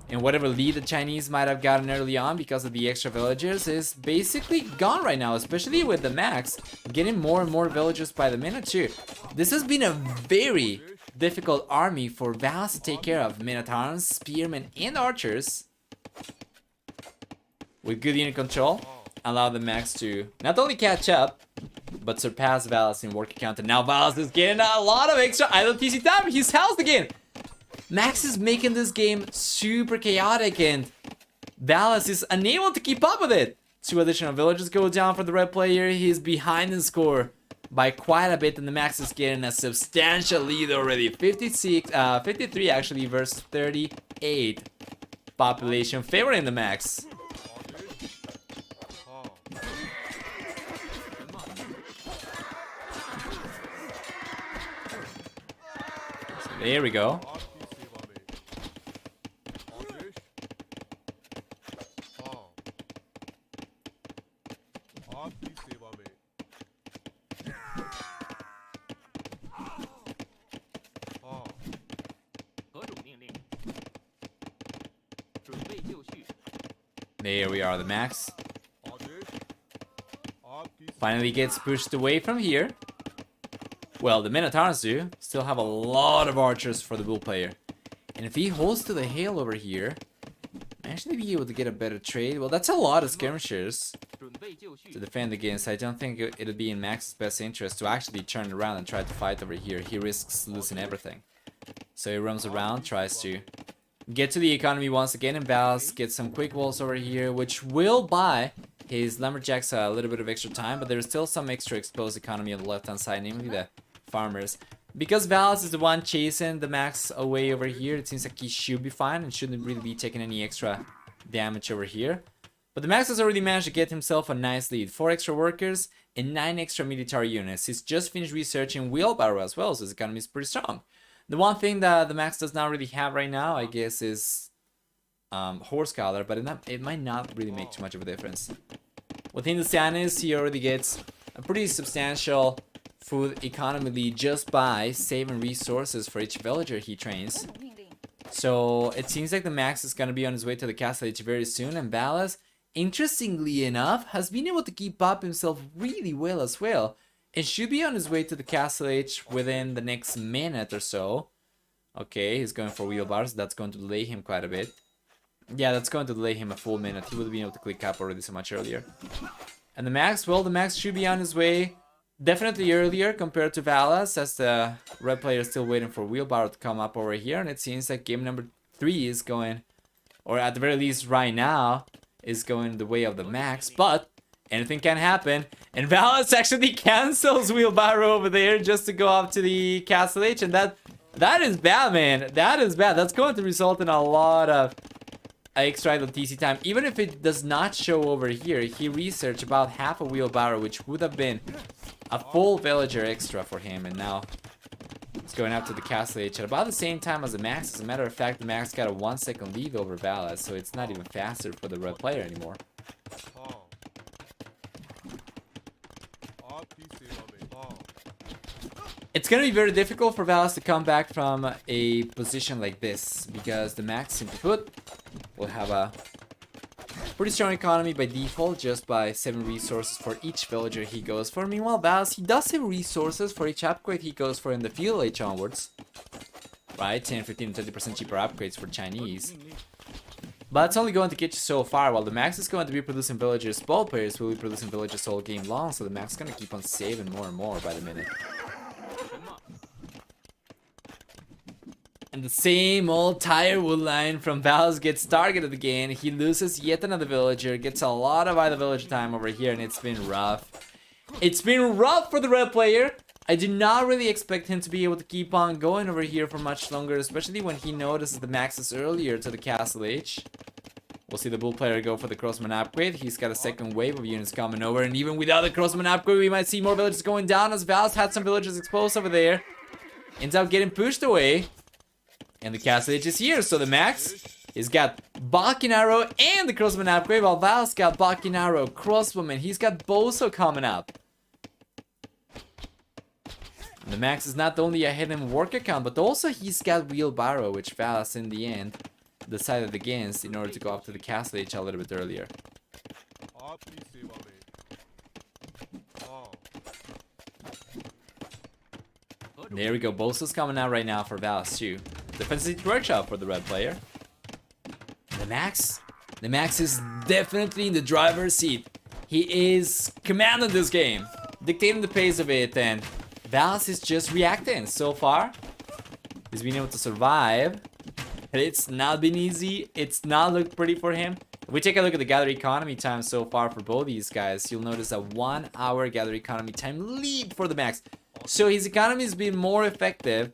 And whatever lead the Chinese might have gotten early on because of the extra villagers is basically gone right now, especially with the Max getting more and more villagers by the minute too. This has been a very difficult army for Valas to take care of. Minotaurs, spearmen, and archers. With good unit control, allow the Max to not only catch up, but surpass Valas in worker count. And now Valas is getting a lot of extra idle TC time. He's housed again. Max is making this game super chaotic, and Valas is unable to keep up with it. 2 additional villagers go down for the red player. He's behind in score by quite a bit, and the Max is getting a substantial lead already. 53 actually versus 38 population favoring the Max. So there we go. There we are, the Max finally gets pushed away from here. Well, the Minotaurs do still have a lot of archers for the bull player, and if he holds to the hail over here, actually be able to get a better trade. Well, that's a lot of skirmishers to defend against. I don't think it'll be in Max's best interest to actually turn around and try to fight over here. He risks losing everything, so he roams around, tries to get to the economy once again, and Valas gets some quick walls over here, which will buy His lumberjacks a little bit of extra time, but there's still some extra exposed economy on the left-hand side, namely the farmers. Because Valas is the one chasing the Max away over here, it seems like he should be fine and shouldn't really be taking any extra damage over here. But the Max has already managed to get himself a nice lead. 4 extra workers and 9 extra military units. He's just finished researching wheelbarrow as well, so his economy is pretty strong. The one thing that the Max does not really have right now, I guess, is horse collar, but it might not really make too much of a difference. With Hindustanis, he already gets a pretty substantial food economy lead just by saving resources for each villager he trains. So it seems like the Max is going to be on his way to the castle age very soon, and Valas, interestingly enough, has been able to keep up himself really well as well. It should be on his way to the castle age within the next minute or so. Okay, he's going for wheelbars. That's going to delay him quite a bit. Yeah, that's going to delay him a full minute. He would have been able to click up already so much earlier. And the Max, well, the Max should be on his way definitely earlier compared to Valas, as the red player is still waiting for wheelbarrow to come up over here. And it seems like game number 3 is going, or at the very least right now, is going the way of the Max. But anything can happen. And Valas actually cancels wheelbarrow over there just to go up to the castle age. And that is bad, man. That is bad. That's going to result in a lot of extra idle TC time. Even if it does not show over here, he researched about half a wheelbarrow, which would have been a full villager extra for him. And now it's going up to the castle age at about the same time as the Max. As a matter of fact, the Max got a 1 second lead over Valas, so it's not even faster for the red player anymore. It's going to be very difficult for Valas to come back from a position like this, because the Max, simply put, will have a pretty strong economy by default just by 7 resources for each villager he goes for. Meanwhile, Valas, he does save resources for each upgrade he goes for in the field age onwards. Right? 10, 15, 30% cheaper upgrades for Chinese. But it's only going to get you so far, while the Max is going to be producing villagers. Both players will be producing villagers all game long, so the Max is going to keep on saving more and more by the minute. And the same old tire wood line from Valas gets targeted again. He loses yet another villager, gets a lot of either villager time over here, and it's been rough. It's been rough for the red player. I did not really expect him to be able to keep on going over here for much longer, especially when he notices the Maxes earlier to the castle age. We'll see the bull player go for the crossman upgrade. He's got a second wave of units coming over, and even without the crossman upgrade, we might see more villagers going down, as Valas had some villagers exposed over there. Ends up getting pushed away. And the castle age is here, so the Max has got Balkan Arrow and the crossman upgrade, while Val's got Balkan Arrow, crossbowman. He's got Bozo coming up. And the Max is not only a hidden work account, but also he's got wheelbarrow, which Valas in the end decided against in order to go up to the castle age a little bit earlier. There we go, Bozo's coming out right now for Valas too. Defensive workshop for the red player. The Max is definitely in the driver's seat. He is commanding this game, dictating the pace of it, and Valas is just reacting. So far, he's been able to survive. It's not been easy. It's not looked pretty for him. If we take a look at the gather economy time so far for both these guys, you'll notice a 1 hour gather economy time lead for the Max. So his economy has been more effective.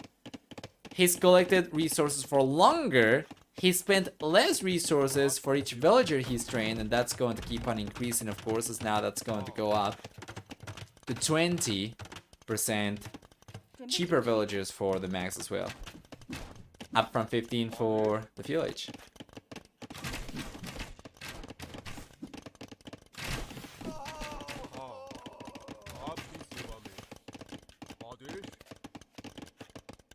He's collected resources for longer. He spent less resources for each villager he's trained, and that's going to keep on increasing, of course, as now that's going to go up to 20% cheaper villagers for the Max as well. Up from 15 for the field age.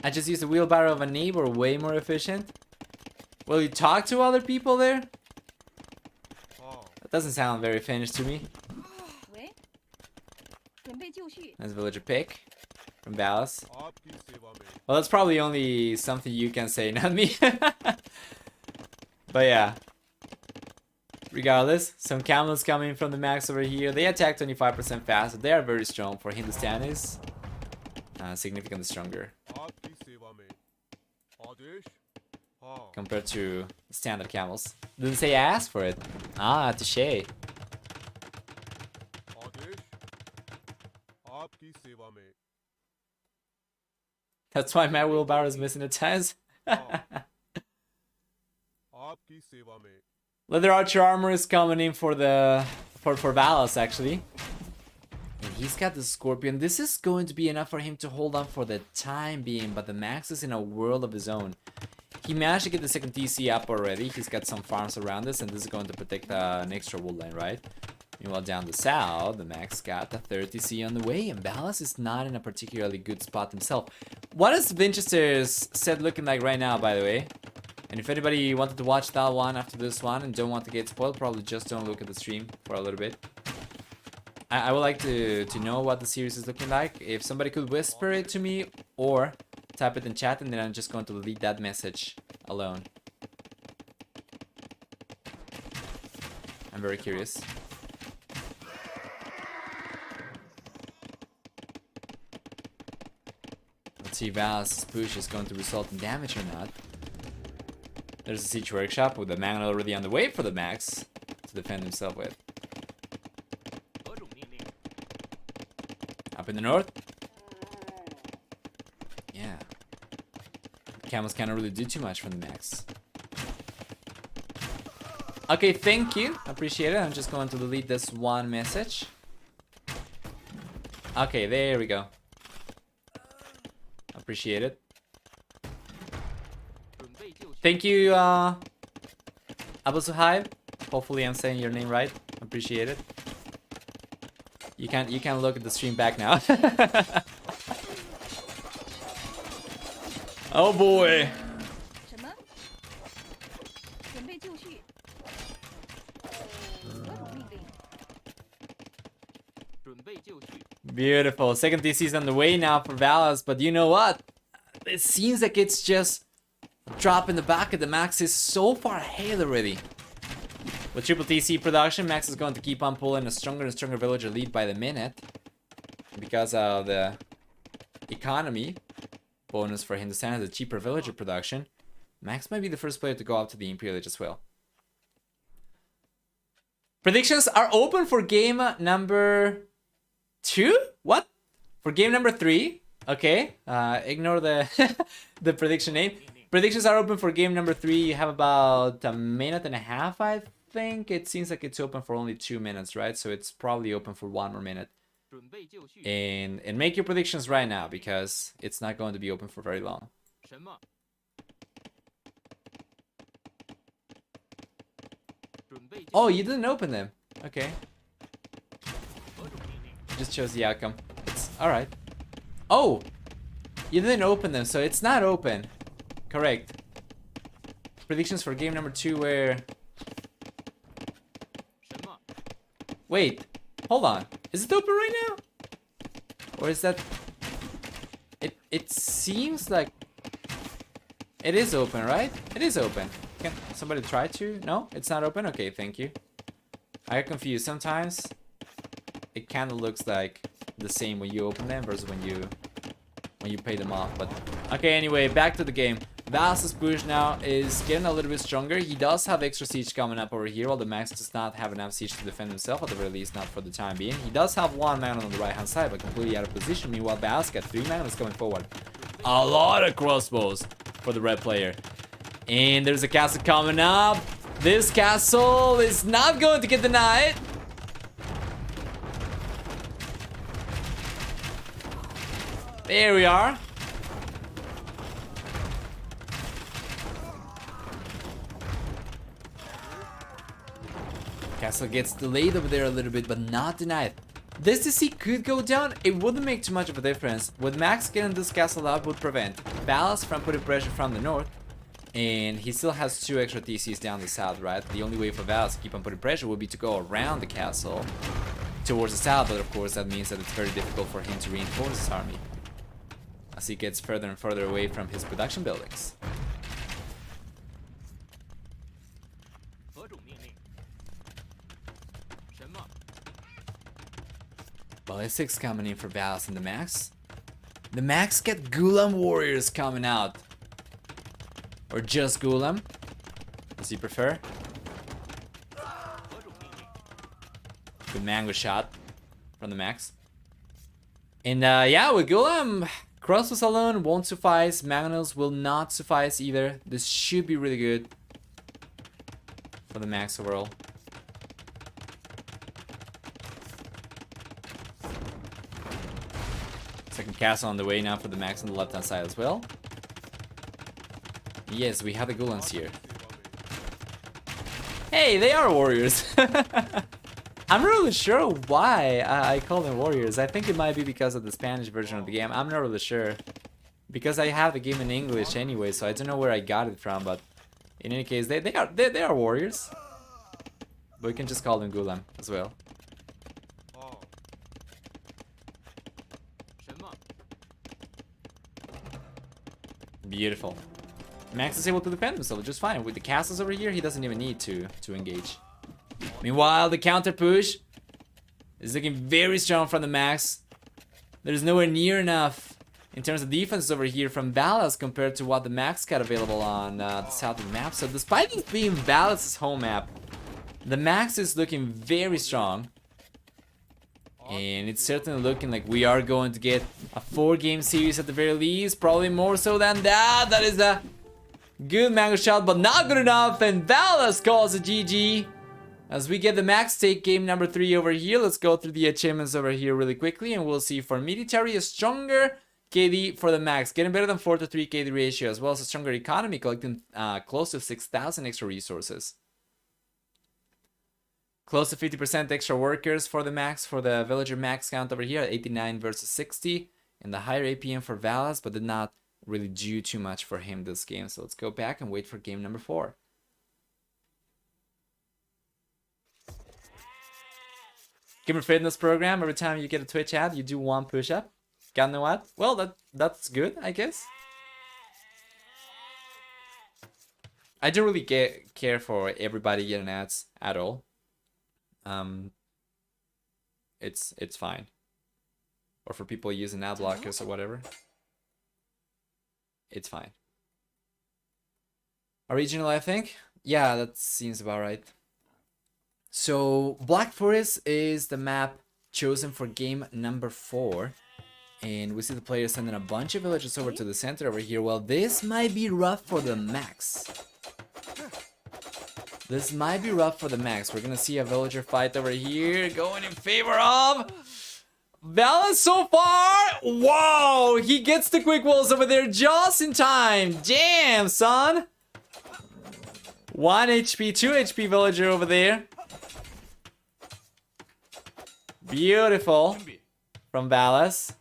I just used the wheelbarrow of a neighbor, way more efficient. Will you talk to other people there? That doesn't sound very Finnish to me. That's villager pick from Valas. Well, that's probably only something you can say, not me. But yeah. Regardless, some camels coming from the Max over here. They attack 25% faster. They are very strong for Hindustanis. Significantly stronger compared to standard camels. Didn't say I asked for it. Ah, touché. आपकी सेवा में That's why my wheelbarrow is missing the tires. आपकी सेवा में Leather Archer armor is coming in for the for Valas actually. And he's got the Scorpion. This is going to be enough for him to hold on for the time being, but the Max is in a world of his own. He managed to get the second TC up already. He's got some farms around this, and this is going to protect an extra wood line, right? Meanwhile, down the south, the Max got the third TC on the way, and Valas is not in a particularly good spot himself. What is Winchester's set looking like right now, by the way? And if anybody wanted to watch that one after this one and don't want to get spoiled, probably just don't look at the stream for a little bit. I would like to know what the series is looking like. If somebody could whisper it to me or type it in chat, and then I'm just going to delete that message alone. I'm very curious. Let's see if Valas' push is going to result in damage or not. There's a Siege Workshop with the man already on the way for the Max to defend himself with. Up in the north. Yeah. Camels can't really do too much for the Max. Okay, thank you. Appreciate it. I'm just going to delete this one message. Okay, there we go. Appreciate it. Thank you, Abu Suhaib. Hopefully I'm saying your name right. Appreciate it. You can look at the stream back now. Oh boy. 什么？准备就绪。何种命令？ Beautiful. Second DC is on the way now for Valas, but you know what? It seems like it's just drop in the back of the Max is so far ahead already. With triple TC production, Max is going to keep on pulling a stronger and stronger villager lead by the minute. Because of the economy bonus for him to stand as a cheaper villager production, Max might be the first player to go up to the Imperial Age as well. Predictions are open for game number 2? What? For game number 3? Okay, ignore the the prediction name. Predictions are open for game number 3. You have about a minute and a half, I think. It seems like it's open for only 2 minutes, right? So it's probably open for 1 more minute. And make your predictions right now, because it's not going to be open for very long. Oh, you didn't open them. Okay. Just chose the outcome. It's alright. Oh! You didn't open them, so it's not open. Correct. Predictions for game number 2 were... Wait. Hold on. Is it open right now? Or is that... It seems like... It is open, right? It is open. Can somebody try to? No? It's not open? Okay, thank you. I get confused. Sometimes it kind of looks like the same when you open them versus when you pay them off. But okay, anyway, back to the game. Valas' push now is getting a little bit stronger. He does have extra siege coming up over here, while the Max does not have enough siege to defend himself, at the very least not for the time being. He does have 1 man on the right hand side, but completely out of position. Meanwhile, Valas got 3 man coming forward. A lot of crossbows for the red player. And there's a castle coming up. This castle is not going to get denied. There we are. Castle gets delayed over there a little bit, but not denied. This DC could go down. It wouldn't make too much of a difference. With Max getting this castle out would prevent Valas from putting pressure from the north. And he still has 2 extra TCs down the south, right? The only way for Valas to keep on putting pressure would be to go around the castle towards the south. But of course that means that it's very difficult for him to reinforce his army as he gets further and further away from his production buildings. Ballistics coming in for Valas and the Max. The Max get Gulam warriors coming out. Or just Gulam, as you prefer. Good mango shot from the Max. And yeah, with Golem, Crossbows alone won't suffice. Magnus will not suffice either. This should be really good for the max overall. Second castle on the way now for the max on the left hand side as well. Yes, we have the Golems here. Hey, they are warriors. I'm not really sure why I call them warriors. I think it might be because of the Spanish version of the game. I'm not really sure. Because I have the game in English anyway, so I don't know where I got it from, but in any case, they are warriors. But we can just call them Golem as well. Beautiful. Max is able to defend himself just fine. With the castles over here, he doesn't even need to engage. Meanwhile, the counter push is looking very strong from the Max. There's nowhere near enough in terms of defense over here from Valas compared to what the Max got available on the southern map. So despite this being Valas' home map, the Max is looking very strong. And it's certainly looking like we are going to get a 4-game series at the very least. Probably more so than that. That is a good mango shot, but not good enough. And Valas calls a GG. As we get the Max take game number 3 over here. Let's go through the achievements over here really quickly. And we'll see for military a stronger KD for the Max. Getting better than 4-to-3 KD ratio. As well as a stronger economy. Collecting close to 6,000 extra resources. Close to 50% extra workers for the Max, for the villager max count over here, 89 versus 60. And the higher APM for Valas, but did not really do too much for him this game. So let's go back and wait for game number 4. Gamer fitness program, every time you get a Twitch ad, you do 1 push-up. Got know what? Well, that's good, I guess. I don't really care for everybody getting ads at all. It's fine. Or for people using ad blockers or whatever. It's fine. Original, I think? Yeah, that seems about right. So, Black Forest is the map chosen for game number 4. And we see the players sending a bunch of villagers over to the center over here. Well, this might be rough for the Max. This might be rough for the Max. We're gonna see a villager fight over here going in favor of Valas so far. Whoa! He gets the quick walls over there just in time. Damn, son. 1 HP, 2 HP villager over there. Beautiful from Valas.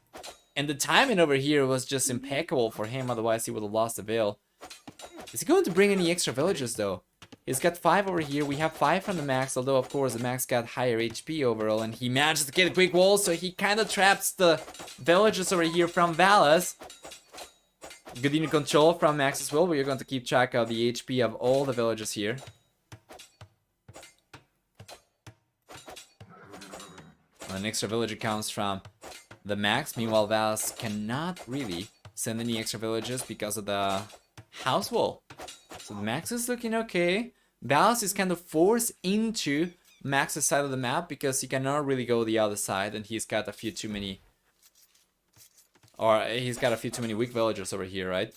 And the timing over here was just impeccable for him. Otherwise, he would have lost the veil. Is he going to bring any extra villagers, though? He's got 5 over here. We have 5 from the Max, although of course the Max got higher HP overall, and he manages to get a quick wall, so he kind of traps the villagers over here from Valas. Good unit control from Max as well, but you're going to keep track of the HP of all the villagers here. An extra villager comes from the Max. Meanwhile, Valas cannot really send any extra villagers because of the house wall. So the Max is looking okay. Valas is kind of forced into Max's side of the map because he cannot really go the other side, and he's got a few too many, or he's got a few too many weak villagers over here, right?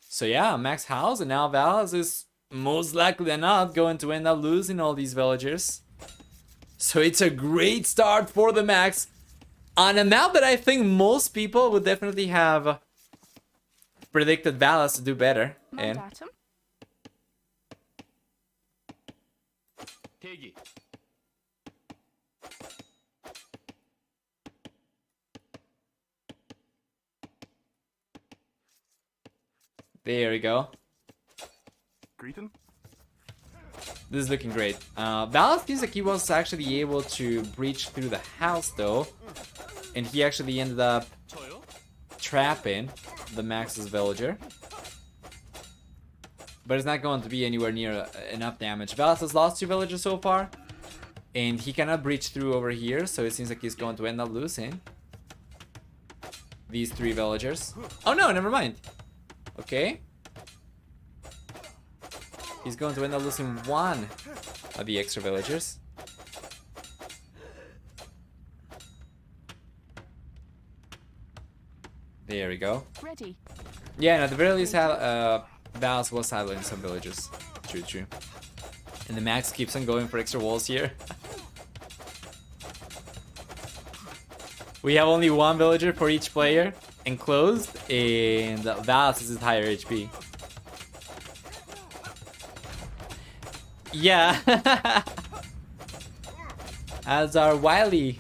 So yeah, Max house, and now Valas is most likely than not going to end up losing all these villagers. So it's a great start for the Max on a map that I think most people would definitely have predicted Valas to do better. And there we go. Greeting? This is looking great. Valas seems like he was actually able to breach through the house though. And he actually ended up trapping the Max's villager. But it's not going to be anywhere near enough damage. Valas has lost 2 villagers so far. And he cannot breach through over here. So it seems like he's going to end up losing these 3 villagers. Oh no, never mind. Okay. He's going to end up losing 1 of the extra villagers. There we go. Ready. Yeah, and at the very least, Valas was siloing some villagers. True, true. And the Max keeps on going for extra walls here. We have only one villager for each player enclosed, and Valas is at higher HP. Yeah. As are wildly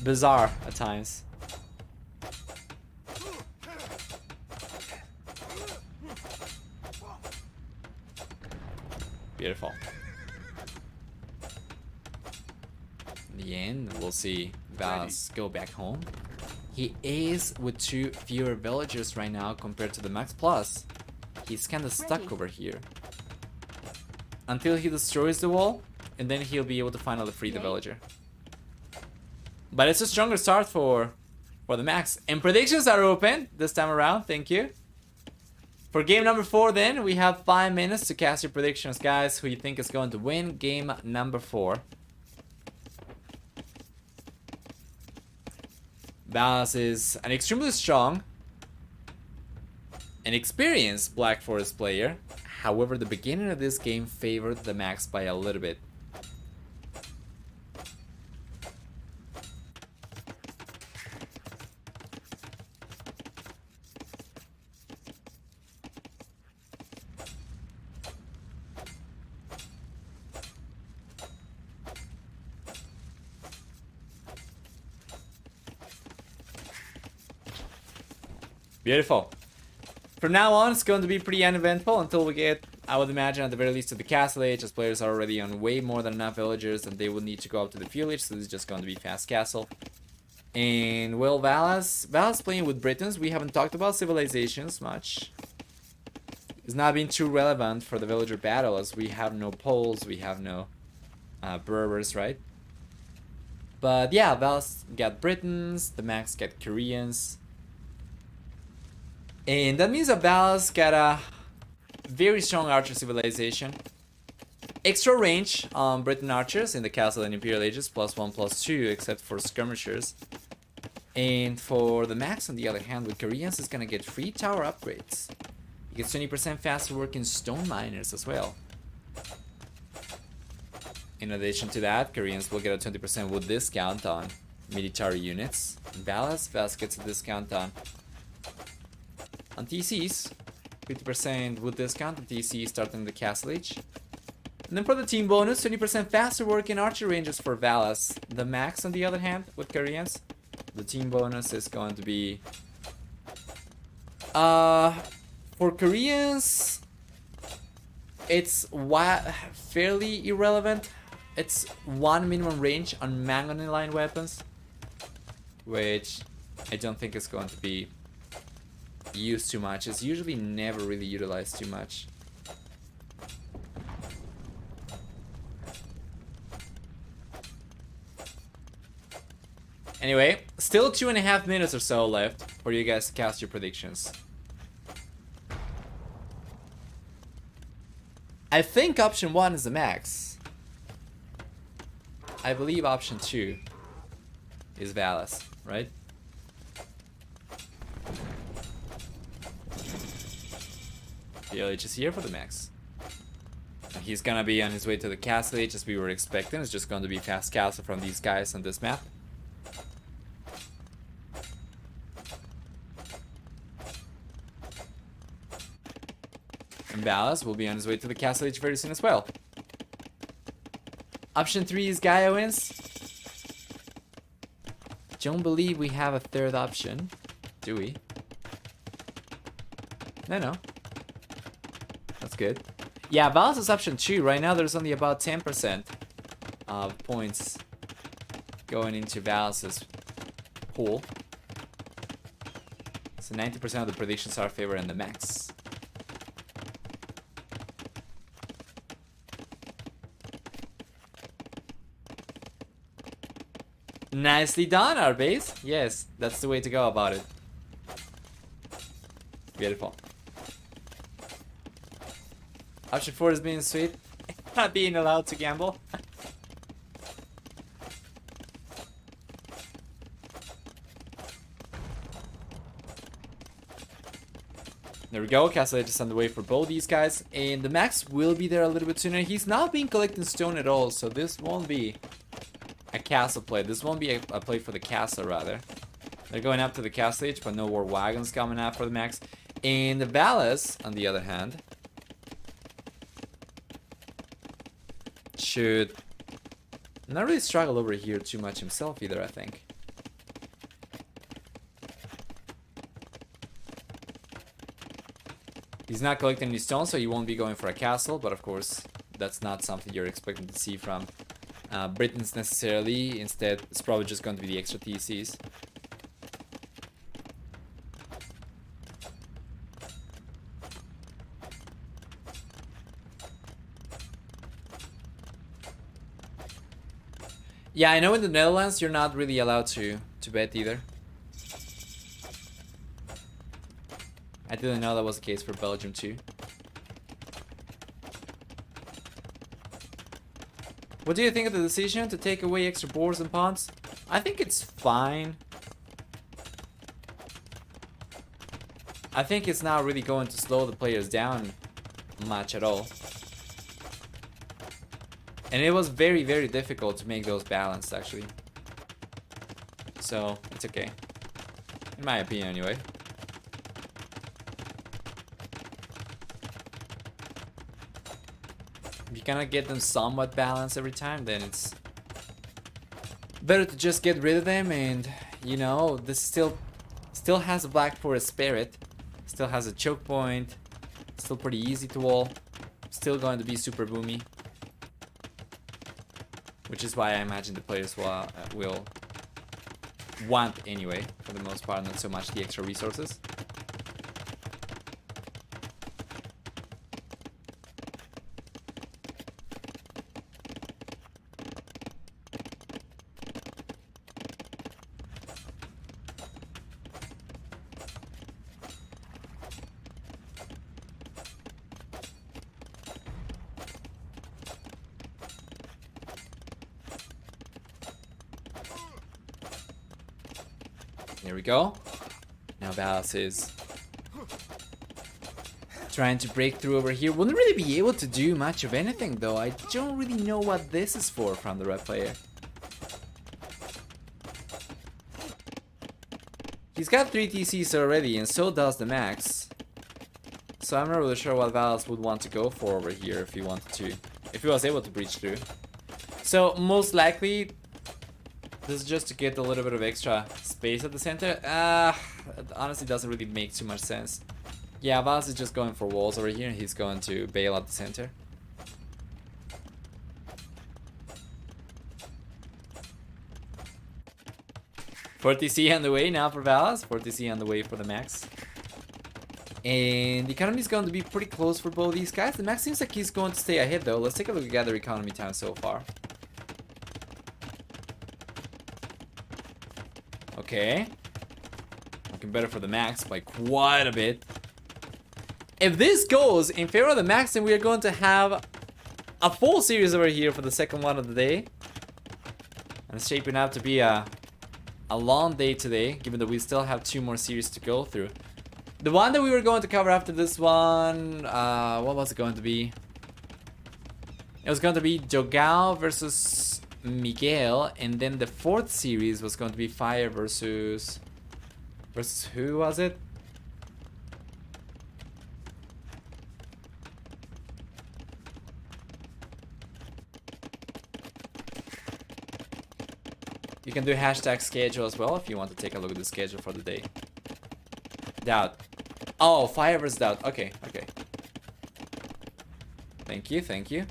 bizarre at times. Beautiful. In the end, we'll see Valas go back home. He is with 2 fewer villagers right now compared to the Max Plus. He's kind of stuck over here. Until he destroys the wall, and then he'll be able to finally free the villager. But it's a stronger start for the Max. And predictions are open this time around, thank you. For game number 4 then, we have 5 minutes to cast your predictions, guys. Who you think is going to win game number 4. Valas is an extremely strong and experienced Black Forest player. However, the beginning of this game favored the Max by a little bit. Beautiful. From now on, it's going to be pretty uneventful until we get, I would imagine, at the very least, to the Castle Age, as players are already on way more than enough villagers, and they will need to go up to the Fuel Age, so this is just going to be fast castle. And, well, Valas playing with Britons. We haven't talked about civilizations much. It's not been too relevant for the villager battle, as we have no Poles, we have no Berbers, right? But, yeah, Valas got Britons, the Max got Koreans. And that means that Valas got a very strong archer civilization. Extra range on Briton archers in the Castle and Imperial Ages, +1/+2, except for skirmishers. And for the Max, on the other hand, with Koreans, is gonna get free tower upgrades. He gets 20% faster work in stone miners as well. In addition to that, Koreans will get a 20% wood discount on military units. Valas gets a discount on TCs, 50% wood discount on TCs starting the Castle Age. And then for the team bonus, 20% faster work in archer ranges for Valas. The Max, on the other hand, with Koreans, the team bonus is going to be... for Koreans, it's fairly irrelevant. It's 1 minimum range on mangonite line weapons, which I don't think is going to be used too much. It's usually never really utilized too much. Anyway, still 2.5 minutes or so left for you guys to cast your predictions. I think option 1 is the Max. I believe option 2 is Valas, right? DLH is here for the Max. And he's gonna be on his way to the Castle Age as we were expecting. It's just going to be fast castle from these guys on this map. And Valas will be on his way to the Castle Age very soon as well. Option 3 is Gaia wins. Don't believe we have a third option, do we? No. That's good. Yeah, Valas is option 2. Right now there's only about 10% of points going into Valas's pool. So 90% of the predictions are favoring the Max. Nicely done, our base. Yes, that's the way to go about it. Beautiful. Option 4 is being sweet. Not being allowed to gamble. There we go. Castle Age is on the way for both these guys. And the Max will be there a little bit sooner. He's not been collecting stone at all. So this won't be a castle play. This won't be a play for the castle, rather. They're going up to the Castle Age, but no war wagons coming out for the Max. And the Valas, on the other hand, should not really struggle over here too much himself either, I think. He's not collecting any stones, so he won't be going for a castle, but of course, that's not something you're expecting to see from Britons necessarily. Instead, it's probably just going to be the extra TCs. Yeah, I know in the Netherlands you're not really allowed to bet either. I didn't know that was the case for Belgium too. What do you think of the decision to take away extra boards and pawns? I think it's fine. I think it's not really going to slow the players down much at all. And it was very, very difficult to make those balanced, actually. So, it's okay. In my opinion, anyway. If you cannot get them somewhat balanced every time, then it's better to just get rid of them. And, you know, this still has a Black Forest spirit. Still has a choke point. Still pretty easy to wall. Still going to be super boomy. Which is why I imagine the players will want anyway, for the most part, not so much the extra resources. There we go. Now Valas is trying to break through over here. Wouldn't really be able to do much of anything though. I don't really know what this is for from the red player. He's got 3 TCs already, and so does the Max. So I'm not really sure what Valas would want to go for over here if he wanted to, if he was able to breach through. So most likely, this is just to get a little bit of extra space at the center. It honestly doesn't really make too much sense. Yeah, Valas is just going for walls over here, and he's going to bail at the center. $40C on the way now for Valas. $40C on the way for the Max. And the economy is going to be pretty close for both these guys. The Max seems like he's going to stay ahead though. Let's take a look at their economy time so far. Okay. Looking better for the Max by quite a bit. If this goes in favor of the Max, then we are going to have a full series over here for the second one of the day. And it's shaping up to be a long day today, given that we still have 2 more series to go through. The one that we were going to cover after this one, what was it going to be? It was going to be Jogao versus Miguel, and then the 4th series was going to be Fire versus who was it? You can do hashtag schedule as well if you want to take a look at the schedule for the day. Doubt. Oh, Fire versus Doubt. Okay, okay. Thank you, thank you.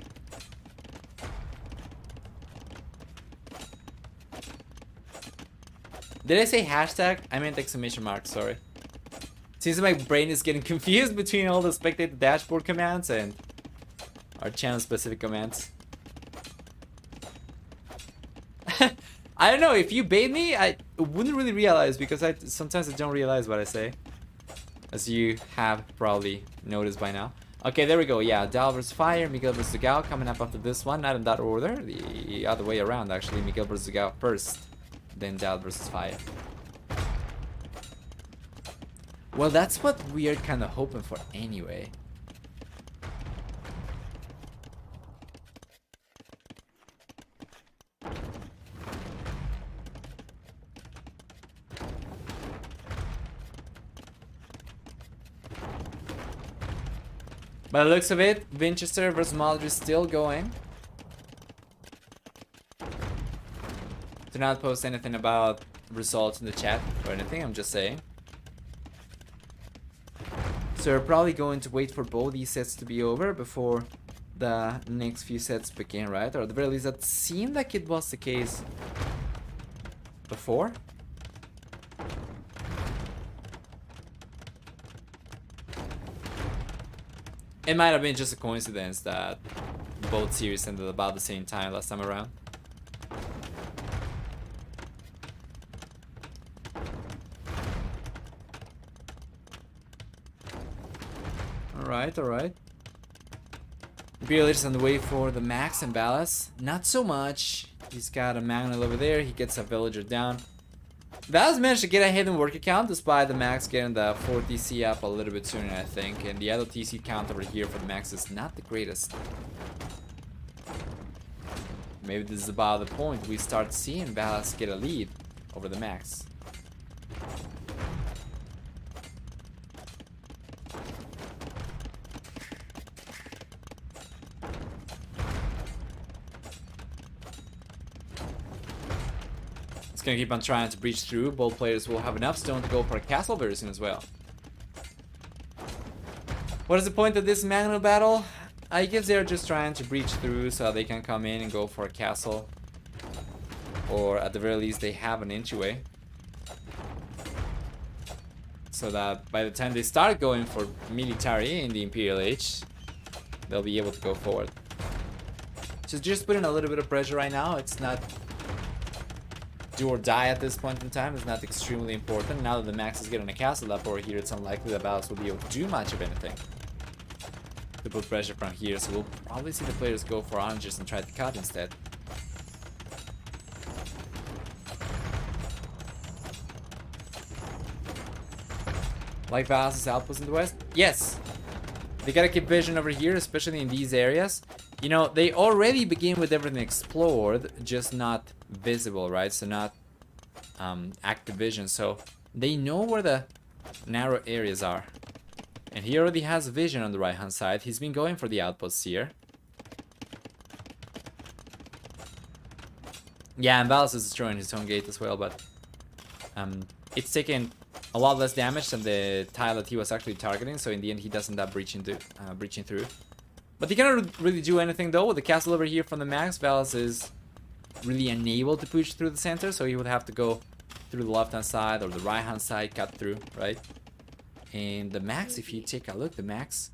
Did I say hashtag? I meant exclamation mark, sorry. Seems like my brain is getting confused between all the spectator dashboard commands and our channel specific commands. I don't know, if you bait me, I wouldn't really realize, because sometimes I don't realize what I say. As you have probably noticed by now. Okay, there we go. Yeah, Dal versus Fire, Miguel versus Gao coming up after this one. Not in that order, the other way around actually. Miguel versus Gao first, then Dal versus Fire. Well, that's what we are kind of hoping for anyway. By the looks of it, Winchester versus Madrid is still going. Do not post anything about results in the chat or anything, I'm just saying. So we're probably going to wait for both these sets to be over before the next few sets begin, right? Or at the very least, that seemed like it was the case before. It might have been just a coincidence that both series ended about the same time last time around. Alright, alright. Imperial is on the way for the Max and Valas. Not so much. He's got a Magnet over there. He gets a Villager down. Valas managed to get a hidden worker count despite the Max getting the 4 TC up a little bit sooner, I think. And the other TC count over here for the Max is not the greatest. Maybe this is about the point we start seeing Valas get a lead over the Max. Gonna keep on trying to breach through. Both players will have enough stone to go for a castle very soon as well. What is the point of this Magnet battle? I guess they're just trying to breach through so they can come in and go for a castle. Or at the very least they have an entryway. So that by the time they start going for military in the Imperial Age, they'll be able to go forward. So just putting a little bit of pressure right now. It's not do or die at this point in time. It's not extremely important. Now that the Max is getting a castle up over here, it's unlikely that Valas will be able to do much of anything to put pressure from here. So we'll probably see the players go for onagers and try to cut instead. Like Valas' outpost in the west? Yes! They gotta keep vision over here, especially in these areas. You know, they already begin with everything explored, just not visible, right? So not active vision. So they know where the narrow areas are. And he already has vision on the right hand side. He's been going for the outposts here. Yeah, and Valas is destroying his own gate as well, but it's taking a lot less damage than the tile that he was actually targeting. So in the end, he doesn't end up breaching through. But he cannot really do anything though. With the castle over here from the Max, Valas is really unable to push through the center, so he would have to go through the left hand side or the right hand side, cut through, right? And the Max, if you take a look, the Max,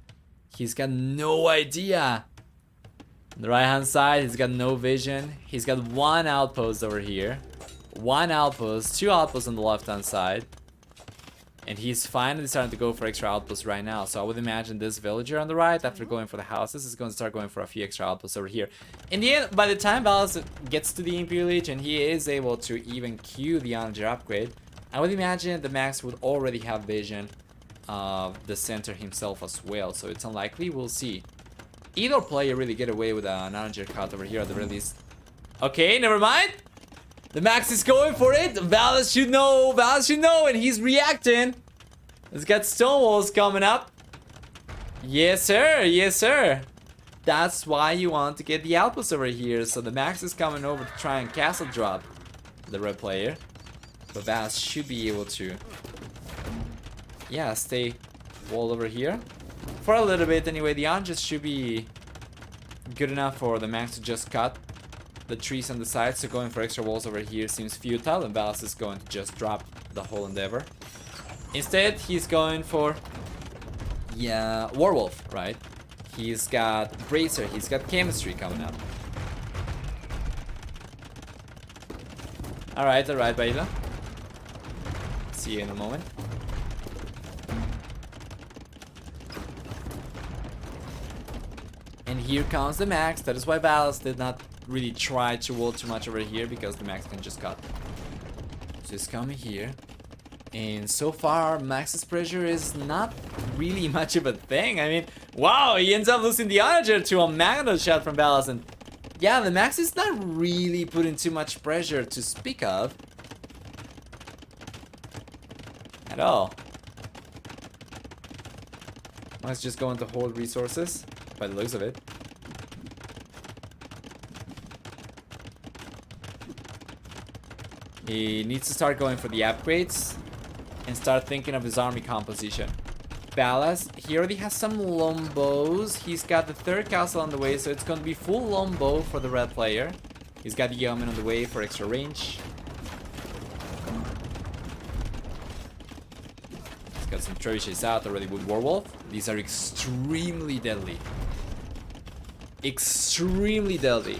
he's got no idea. On the right hand side, he's got no vision. He's got one outpost over here, one outpost, two outposts on the left hand side. And he's finally starting to go for extra outposts right now. So I would imagine this villager on the right, after going for the houses, is going to start going for a few extra outposts over here. In the end, by the time Valas gets to the Imperial Age and he is able to even queue the onager upgrade, I would imagine the Max would already have vision of the center himself as well. So it's unlikely. We'll see. Either player really get away with an onager cut over here at the very least. Okay, never mind. The Max is going for it. Valas should know, and he's reacting. Let's get Stonewalls coming up. Yes, sir. Yes, sir. That's why you want to get the outpost over here. So the Max is coming over to try and castle drop the red player. But Valas should be able to, yeah, stay wall over here for a little bit. Anyway, the onagers should be good enough for the Max to just cut the trees on the sides, so going for extra walls over here seems futile, and Valas is going to just drop the whole endeavor. Instead, he's going for, yeah, Werewolf, right? He's got Bracer, he's got Chemistry coming up. Alright, Baila. See you in a moment. And here comes the Max. That is why Valas did not really try to wall too much over here, because the Max can just cut. So he's coming here. And so far, Max's pressure is not really much of a thing. I mean, wow, he ends up losing the Onager to a Magno shot from Valas. And yeah, the Max is not really putting too much pressure to speak of. At all. Max just going to hold resources, by the looks of it. He needs to start going for the upgrades and start thinking of his army composition. Valas, he already has some Lombos. He's got the third castle on the way, so it's going to be full Lombo for the red player. He's got the Yeoman on the way for extra range. He's got some trebuchets out already with Warwolf. These are extremely deadly. Extremely deadly.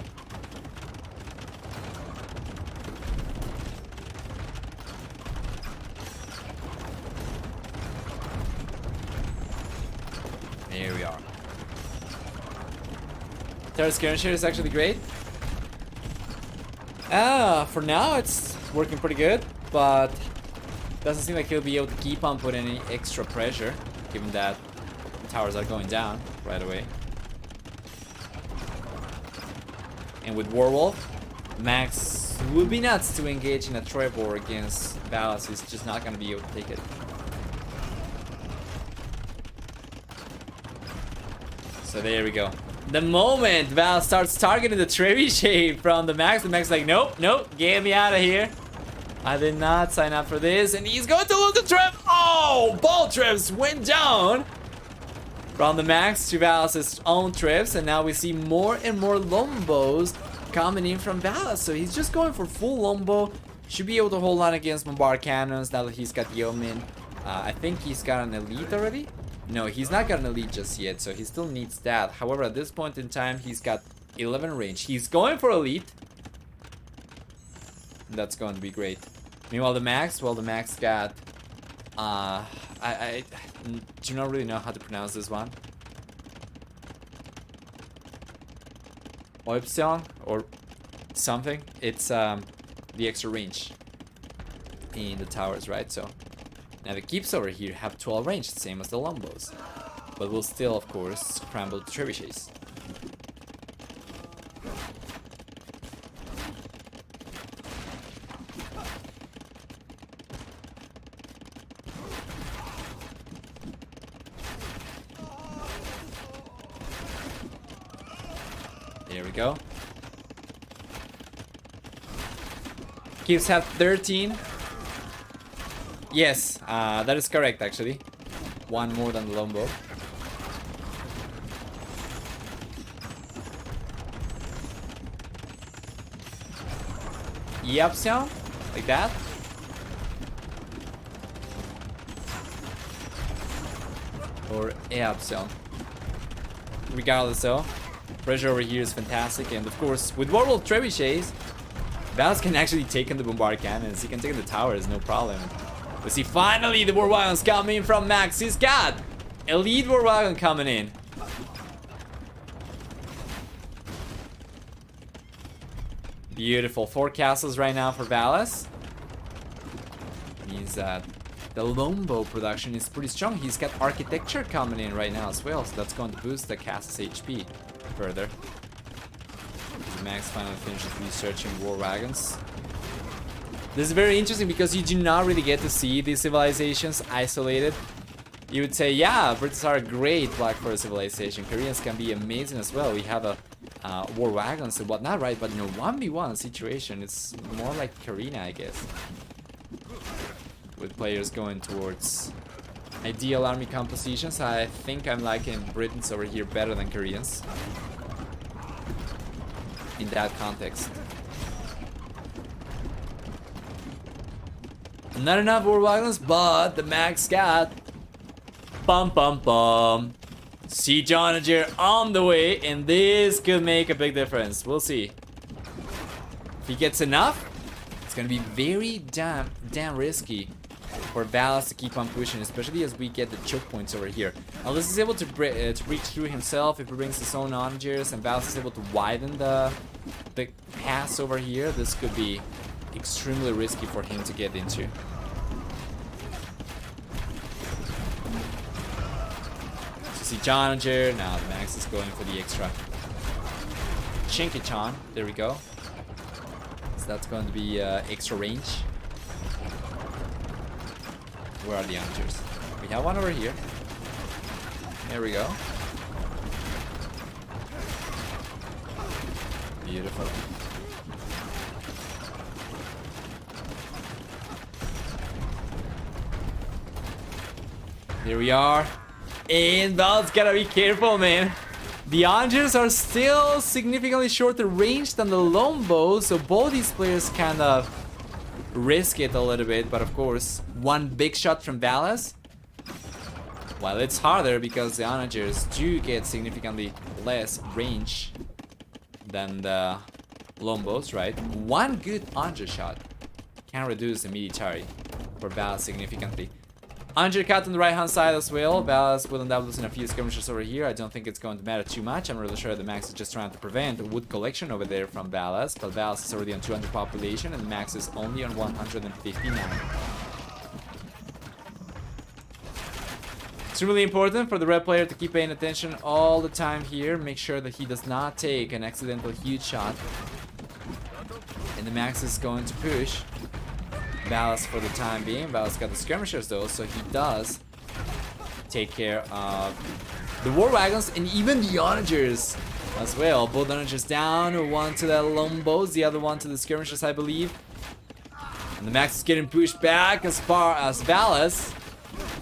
Here we are. Terra Skirmisher is actually great. For now it's working pretty good, but doesn't seem like he'll be able to keep on putting any extra pressure, given that towers are going down right away. And with Warwolf, Max would be nuts to engage in a Troy war against Valas. He's just not going to be able to take it. So there we go. The moment Val starts targeting the trebuchet from the Max is like, nope, nope, get me out of here. I did not sign up for this, and he's going to lose the trip. Oh, ball trips went down from the Max to Valas' own trips, and now we see more and more Lombos coming in from Valas. So he's just going for full Lombo. Should be able to hold on against Bombard Cannons now that he's got Yeoman. I think he's got an elite already. No, he's not got an elite just yet, so he still needs that. However, at this point in time, he's got 11 range. He's going for elite. That's going to be great. Meanwhile, the Max, well, the Max got... I do not really know how to pronounce this one. Oipseong or something. It's the extra range in the towers, right? So now the keeps over here have 12 range, same as the Lombos, but we'll still, of course, scramble the trebuchets. There we go. Keeps have 13. Yes, that is correct actually. One more than the Lombo. Yep, sound like that. Or yep, sound. Regardless though, pressure over here is fantastic, and of course with Warlord trebuchets, Valas can actually take in the Bombard Cannons. He can take in the towers, no problem. We see finally the War Wagons coming from Max. He's got elite War Wagon coming in. Beautiful. 4 castles right now for Valas. Means that the Lombo production is pretty strong. He's got architecture coming in right now as well, so that's going to boost the castle's HP further. Max finally finishes researching War Wagons. This is very interesting because you do not really get to see these civilizations isolated. You would say, yeah, Brits are a great Black Forest civilization. Koreans can be amazing as well. We have a War Wagons and whatnot, right? But in a 1v1 situation, it's more like Karina, I guess. With players going towards ideal army compositions, I think I'm liking Britons over here better than Koreans. In that context. Not enough War Wagons, but the Max got bum bum bum. Siege Onager on the way, and this could make a big difference. We'll see. If he gets enough, it's gonna be very damn risky for Valas to keep on pushing, especially as we get the choke points over here. Unless he's able to reach through himself, if he brings his own Onagers and Valas is able to widen the pass over here, this could be extremely risky for him to get into. Siege Onager. Now the Max is going for the extra Chinky-chan. There we go. So that's going to be extra range. Where are the Onagers? We have one over here. There we go. Beautiful. Here we are. And Val's gotta be careful, man. The Onagers are still significantly shorter range than the longbow, so both these players kind of risk it a little bit. But of course, one big shot from Valas. Well, it's harder because the Onagers do get significantly less range than the longbows, right? One good Onager shot can reduce the military for Valas significantly. Onager cut on the right hand side as well. Valas will end up losing a few skirmishers over here. I don't think it's going to matter too much. I'm really sure the Max is just trying to prevent the wood collection over there from Valas, but Valas is already on 200 population and the Max is only on 159. It's really important for the red player to keep paying attention all the time here. Make sure that he does not take an accidental huge shot. And the Max is going to push Valas for the time being. Valas got the skirmishers though, so he does take care of the war wagons and even the Onagers as well. Both Onagers down, one to the longbows, the other one to the skirmishers, I believe. And the Max is getting pushed back as far as Valas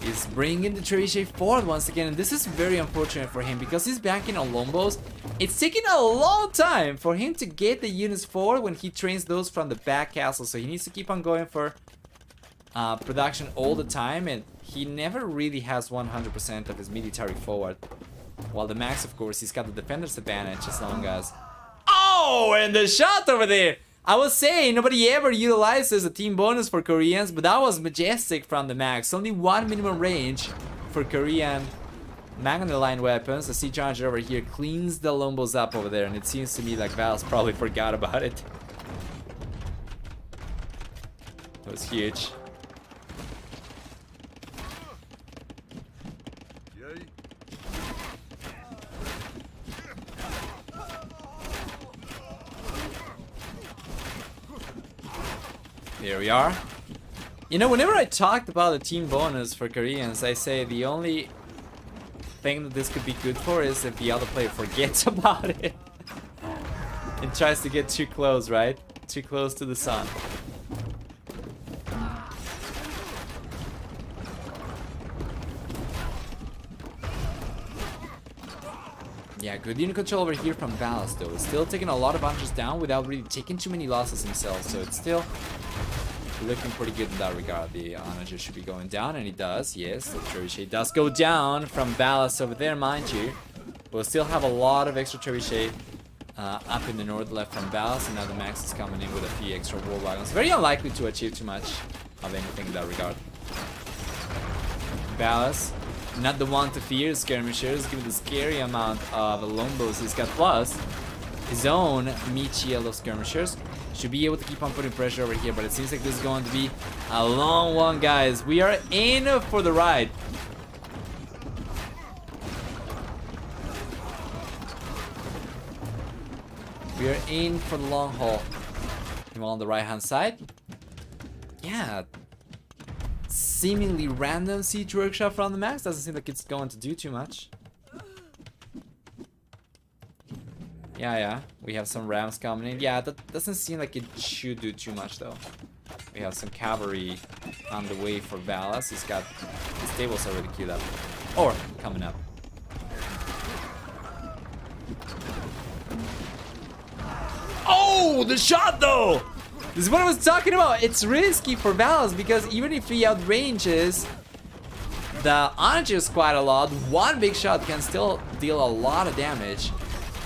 is bringing the trebuchet forward once again, and this is very unfortunate for him because he's banking on longbows. It's taking a long time for him to get the units forward when he trains those from the back castle, so he needs to keep on going for production all the time, and he never really has 100% of his military forward. While the Max, of course, he's got the defender's advantage as long as... Oh, and the shot over there! I was saying, nobody ever utilizes a team bonus for Koreans, but that was majestic from the Max. Only one minimum range for Korean magnet line weapons. The Siege Onager over here cleans the longbows up over there, and it seems to me like Valas probably forgot about it. That was huge. Here we are. You know, whenever I talked about the team bonus for Koreans, I say the only thing that this could be good for is if the other player forgets about it and tries to get too close, right? Too close to the sun. Yeah, good unit control over here from Valas though. It's still taking a lot of Onagers down without really taking too many losses himself, so it's still looking pretty good in that regard. The Onager should be going down, and he does. Yes, the trebuchet does go down from Valas over there, mind you. We'll still have a lot of extra trebuchet up in the north left from Valas, and now the Max is coming in with a few extra war wagons. Very unlikely to achieve too much of anything in that regard. Valas, not the one to fear skirmishers, given the scary amount of longbows he's got, plus his own meat yellow skirmishers. Should be able to keep on putting pressure over here, but it seems like this is going to be a long one, guys. We are in for the ride. We are in for the long haul. On the right hand side, yeah, seemingly random siege workshop from the Max. Doesn't seem like it's going to do too much. Yeah, we have some rams coming in. Yeah, that doesn't seem like it should do too much though. We have some cavalry on the way for Valas. He's got his stables already queued up, or coming up. Oh, the shot though! This is what I was talking about. It's risky for Valas because even if he outranges the Onagers quite a lot, one big shot can still deal a lot of damage.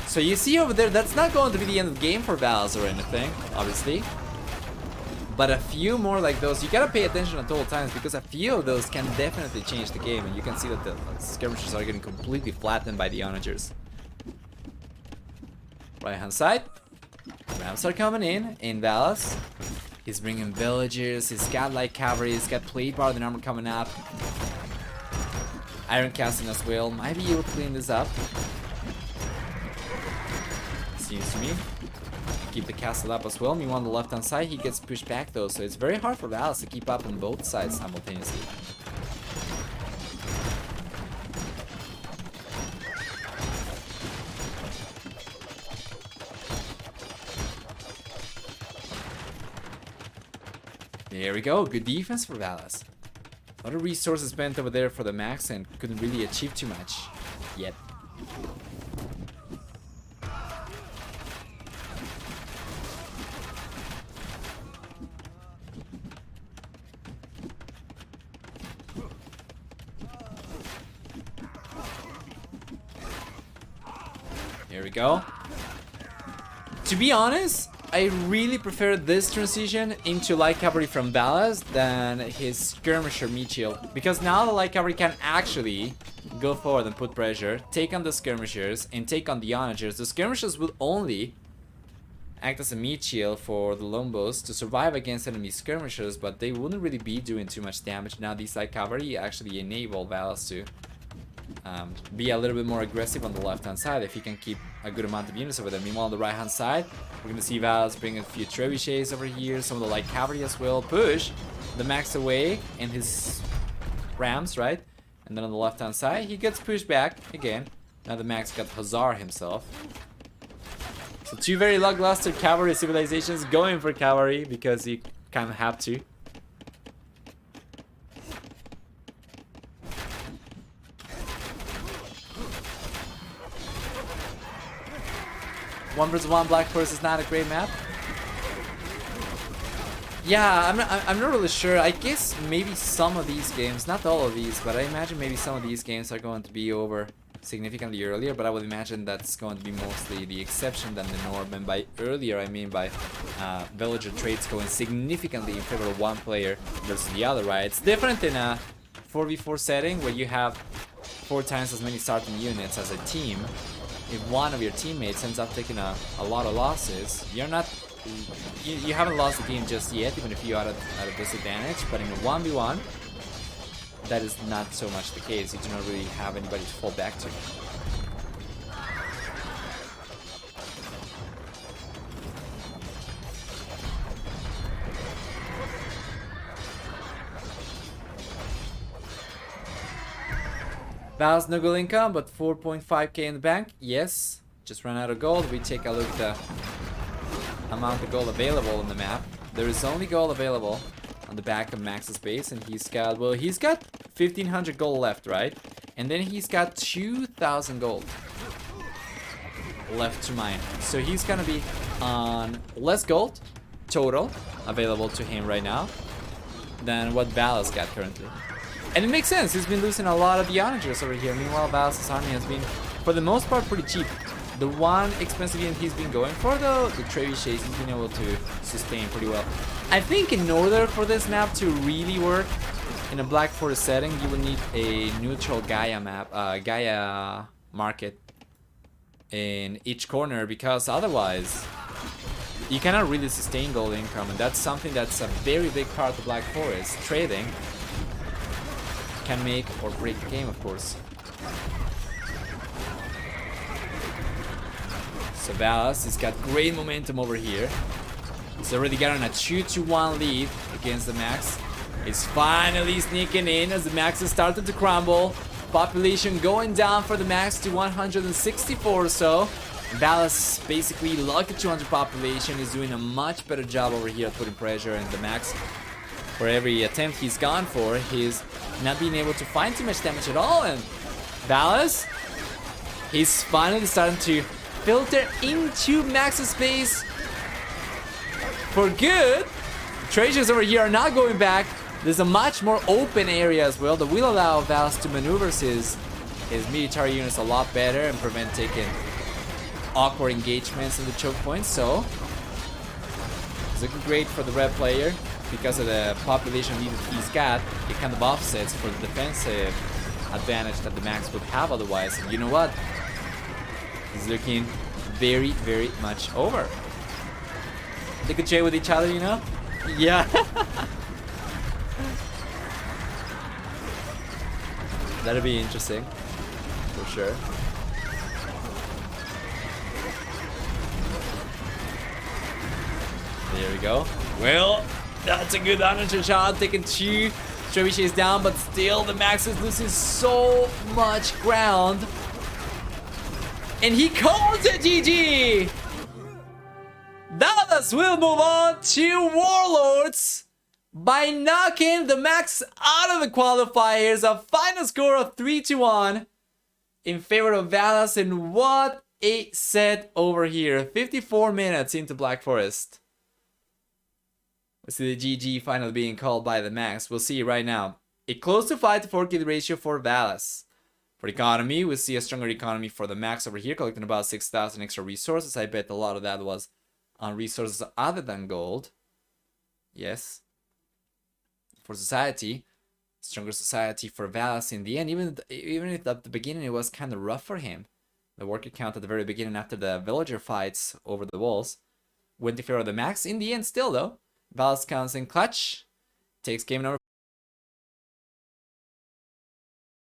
So you see over there, that's not going to be the end of the game for Valas or anything, obviously. But a few more like those, you gotta pay attention at all times because a few of those can definitely change the game. And you can see that the skirmishers are getting completely flattened by the Onagers. Right hand side, rams are coming in Valas. He's bringing villagers, he's got light cavalry, he's got plate bar and armor coming up. Iron casting as well. Might be able to clean this up. Seems to me. Keep the castle up as well. Meanwhile, on the left-hand side, he gets pushed back though, so it's very hard for Valas to keep up on both sides simultaneously. There we go. Good defense for Valas. A lot of resources spent over there for the Max and couldn't really achieve too much yet. Here we go. To be honest, I really prefer this transition into light cavalry from Valas than his skirmisher Michiel, because now the light cavalry can actually go forward and put pressure, take on the skirmishers and take on the onagers. The skirmishers will only act as a meat shield for the Lombos to survive against enemy skirmishers, but they wouldn't really be doing too much damage. Now these light cavalry actually enable Valas to be a little bit more aggressive on the left hand side if he can keep a good amount of units over there. Meanwhile on the right hand side, we're gonna see Valas bring a few trebuchets over here, some of the light cavalry as well, push the Max away and his rams, right? And then on the left hand side he gets pushed back again. Now the Max got Hussar himself. So two very lackluster cavalry civilizations going for cavalry because you kind of have to. One versus one Black Forest is not a great map. Yeah, I'm not really sure. I guess maybe some of these games, not all of these, but I imagine maybe some of these games are going to be over significantly earlier, but I would imagine that's going to be mostly the exception than the norm. And by earlier, I mean by villager traits going significantly in favor of one player versus the other, right? It's different in a 4v4 setting where you have 4 times as many starting units as a team. If one of your teammates ends up taking a lot of losses, you haven't lost the game just yet, even if you're at a disadvantage. But in a 1v1, that is not so much the case. You do not really have anybody to fall back to. Valas no gold income, but 4.5k in the bank. Yes, just ran out of gold. We take a look at the amount of gold available on the map. There is only gold available on the back of Max's base, and he's got 1500 gold left, right? And then he's got 2000 gold left to mine. So he's gonna be on less gold total available to him right now than what Valas got currently. And it makes sense, he's been losing a lot of the onagers over here. Meanwhile, Valas' army has been, for the most part, pretty cheap. The one expensive unit he's been going for, though, the trebuchets, he's been able to sustain pretty well. I think in order for this map to really work in a Black Forest setting, you will need a neutral Gaia map, Gaia market in each corner, because otherwise you cannot really sustain gold income, and that's something that's a very big part of the Black Forest. Trading can make or break the game, of course. So Valas has got great momentum over here. He's already gotten a 2-1 lead against the Max. He's finally sneaking in as the Max has started to crumble. Population going down for the Max to 164 or so. Valas basically lucky 200 population, is doing a much better job over here at putting pressure, and the Max, for every attempt he's gone for, he's not being able to find too much damage at all. And Valas, he's finally starting to filter into Max's space for good. Treasures over here are not going back. There's a much more open area as well that will allow Valas to maneuver his military units a lot better and prevent taking awkward engagements in the choke points. So it's looking great for the red player. Because of the population lead he's got, it kind of offsets for the defensive advantage that the Max would have otherwise. And you know what? He's looking very, very much over. They could trade with each other, you know? Yeah. That'll be interesting. For sure. There we go. Well, that's a good unnatural shot. Taking 2. Trebuchet is down, but still the Max is losing so much ground. And he calls it GG! Valas will move on to Warlords by knocking the Max out of the qualifiers. A final score of 3-1 in favor of Valas. And what a set over here. 54 minutes into Black Forest. Let's see the GG finally being called by the Max. We'll see right now. A close to 5-4 kill ratio for Valas. For economy, we see a stronger economy for the Max over here, collecting about 6,000 extra resources. I bet a lot of that was on resources other than gold. Yes. For society, stronger society for Valas in the end. Even if at the beginning it was kind of rough for him. The worker count at the very beginning after the villager fights over the walls went in favor of the Max. In the end still though, Valas counts in clutch. Takes game number